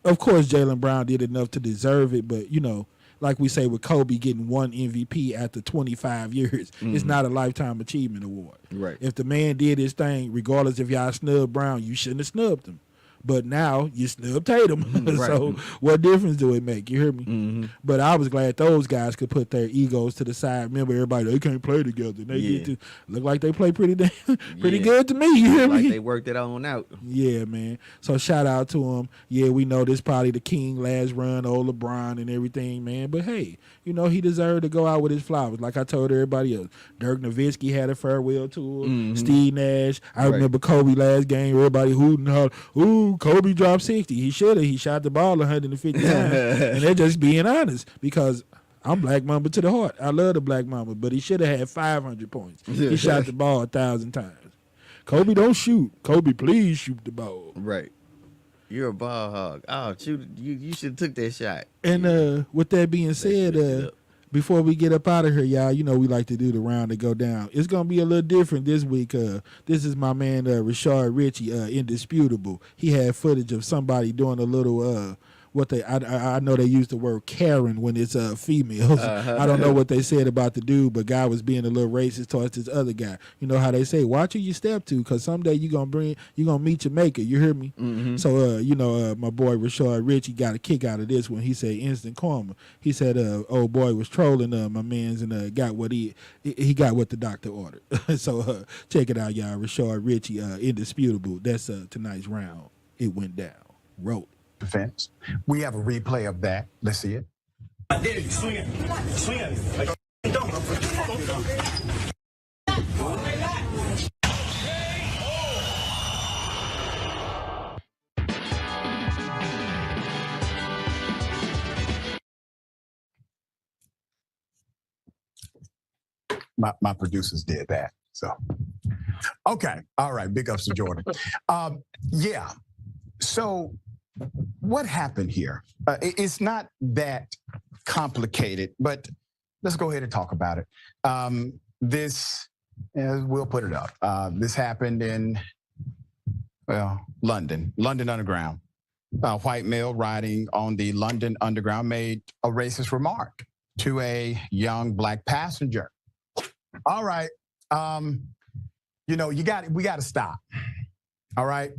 Of course, Jaylen Brown did enough to deserve it, but, you know, like we say with Kobe getting one MVP after 25 years, it's not a lifetime achievement award. Right. If the man did his thing, regardless if y'all snubbed Brown, you shouldn't have snubbed him. But now you snubbed Tatum. So what difference do it make? You hear me? But I was glad those guys could put their egos to the side. Remember, everybody, they can't play together. They get to look like they play pretty good to me. You hear me? Like they worked it on out. Yeah, man. So shout out to him. Yeah, we know this probably the king last run, old LeBron and everything, man. But hey, you know, he deserved to go out with his flowers. Like I told everybody else. Dirk Nowitzki had a farewell tour. Steve Nash. I remember Kobe last game. Everybody hooting out. Ooh, Kobe dropped 60. He should have. He shot the ball 150 times. And they're just being honest because I'm Black Mamba to the heart. I love the Black Mamba, but he should have had 500 points. He shot the ball 1,000 times. Kobe, don't shoot. Kobe, please shoot the ball. Right. You're a ball hog. Oh, shoot! You should have took that shot. And with that being said, before we get up out of here, y'all, you know we like to do the round to go down. It's gonna be a little different this week. This is my man Rashard Ritchie, Indisputable. He had footage of somebody doing a little I know they use the word Karen when it's females. I don't know what they said about the dude, but guy was being a little racist towards this other guy. You know how they say, watch who you step to, because someday you gonna meet your maker. You hear me? So my boy Rashard Ritchie got a kick out of this when he said instant karma. He said old boy was trolling my man's and got what he got what the doctor ordered. So check it out, y'all. Rashard Ritchie, Indisputable. That's tonight's round. It went down. Wrote. Defense. We have a replay of that. Let's see it. I did it. Swing it. Swing it. Like don't. My producers did that. So, okay. All right. Big ups to Jordan. Yeah. So, what happened here? It's not that complicated, but let's go ahead and talk about it. We'll put it up. This happened in, London Underground. A white male riding on the London Underground made a racist remark to a young black passenger. All right. We got to stop. All right.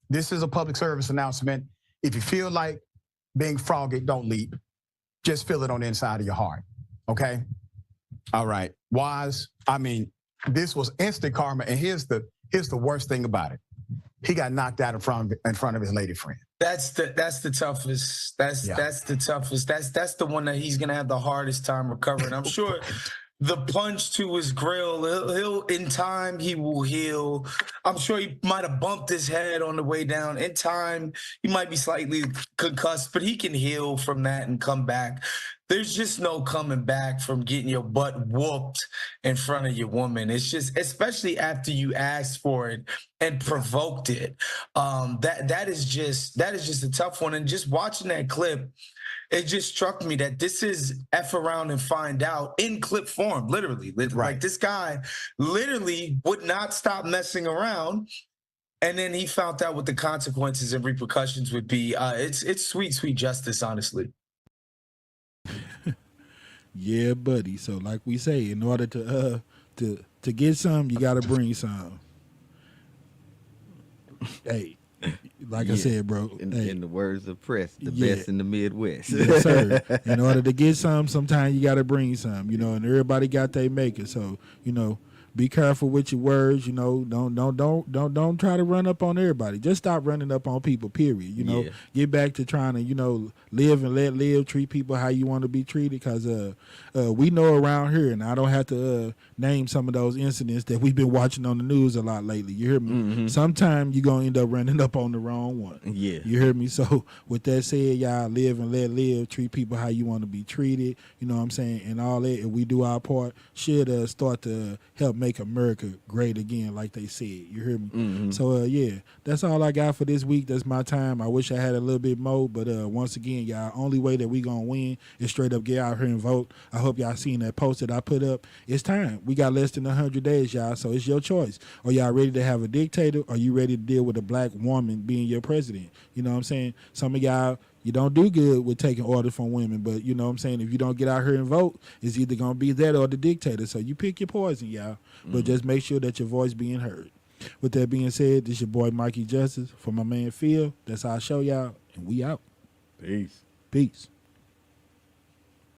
This is a public service announcement. If you feel like being froggy, don't leap. Just feel it on the inside of your heart, okay? All right. This was instant karma. And here's the worst thing about it. He got knocked out in front of his lady friend. That's the toughest. That's the toughest. That's the one that he's gonna have the hardest time recovering. I'm sure the punch to his grill, he'll in time he will heal. I'm sure he might have bumped his head on the way down. In time, he might be slightly concussed, but he can heal from that and come back. There's just no coming back from getting your butt whooped in front of your woman. It's just, especially after you asked for it and provoked it. That is just a tough one. And just watching that clip, it just struck me that this is F around and find out in clip form, literally. Right. Like this guy literally would not stop messing around. And then he found out what the consequences and repercussions would be. It's sweet, sweet justice, honestly. Yeah, buddy. So like we say, in order to get some, you gotta bring some. Hey, like I said, bro. In the words of Press, the best in the Midwest. Yes, sir. In order to get some, sometimes you gotta bring some, and everybody got their maker. So, be careful with your words, don't try to run up on everybody. Just stop running up on people, period. Get back to trying to, live and let live, treat people how you want to be treated, because we know around here, and I don't have to name some of those incidents that we've been watching on the news a lot lately. You hear me? Mm-hmm. Sometimes you're going to end up running up on the wrong one. Yeah. You hear me? So with that said, y'all live and let live, treat people how you want to be treated, you know what I'm saying? And all that, if we do our part, should start to help make America great again, like they said. You hear me? Mm-hmm. So, that's all I got for this week. That's my time. I wish I had a little bit more, but once again, y'all, only way that we gonna win is straight up get out here and vote. I hope y'all seen that post that I put up. It's time. We got less than 100 days, y'all, so it's your choice. Are y'all ready to have a dictator, or are you ready to deal with a black woman being your president? You know what I'm saying? Some of y'all, you don't do good with taking orders from women, but you know what I'm saying? If you don't get out here and vote, it's either going to be that or the dictator. So you pick your poison, y'all. But just make sure that your voice being heard. With that being said, this your boy Mikey Justice for my man Phil. That's our show, y'all, and we out. Peace. Peace.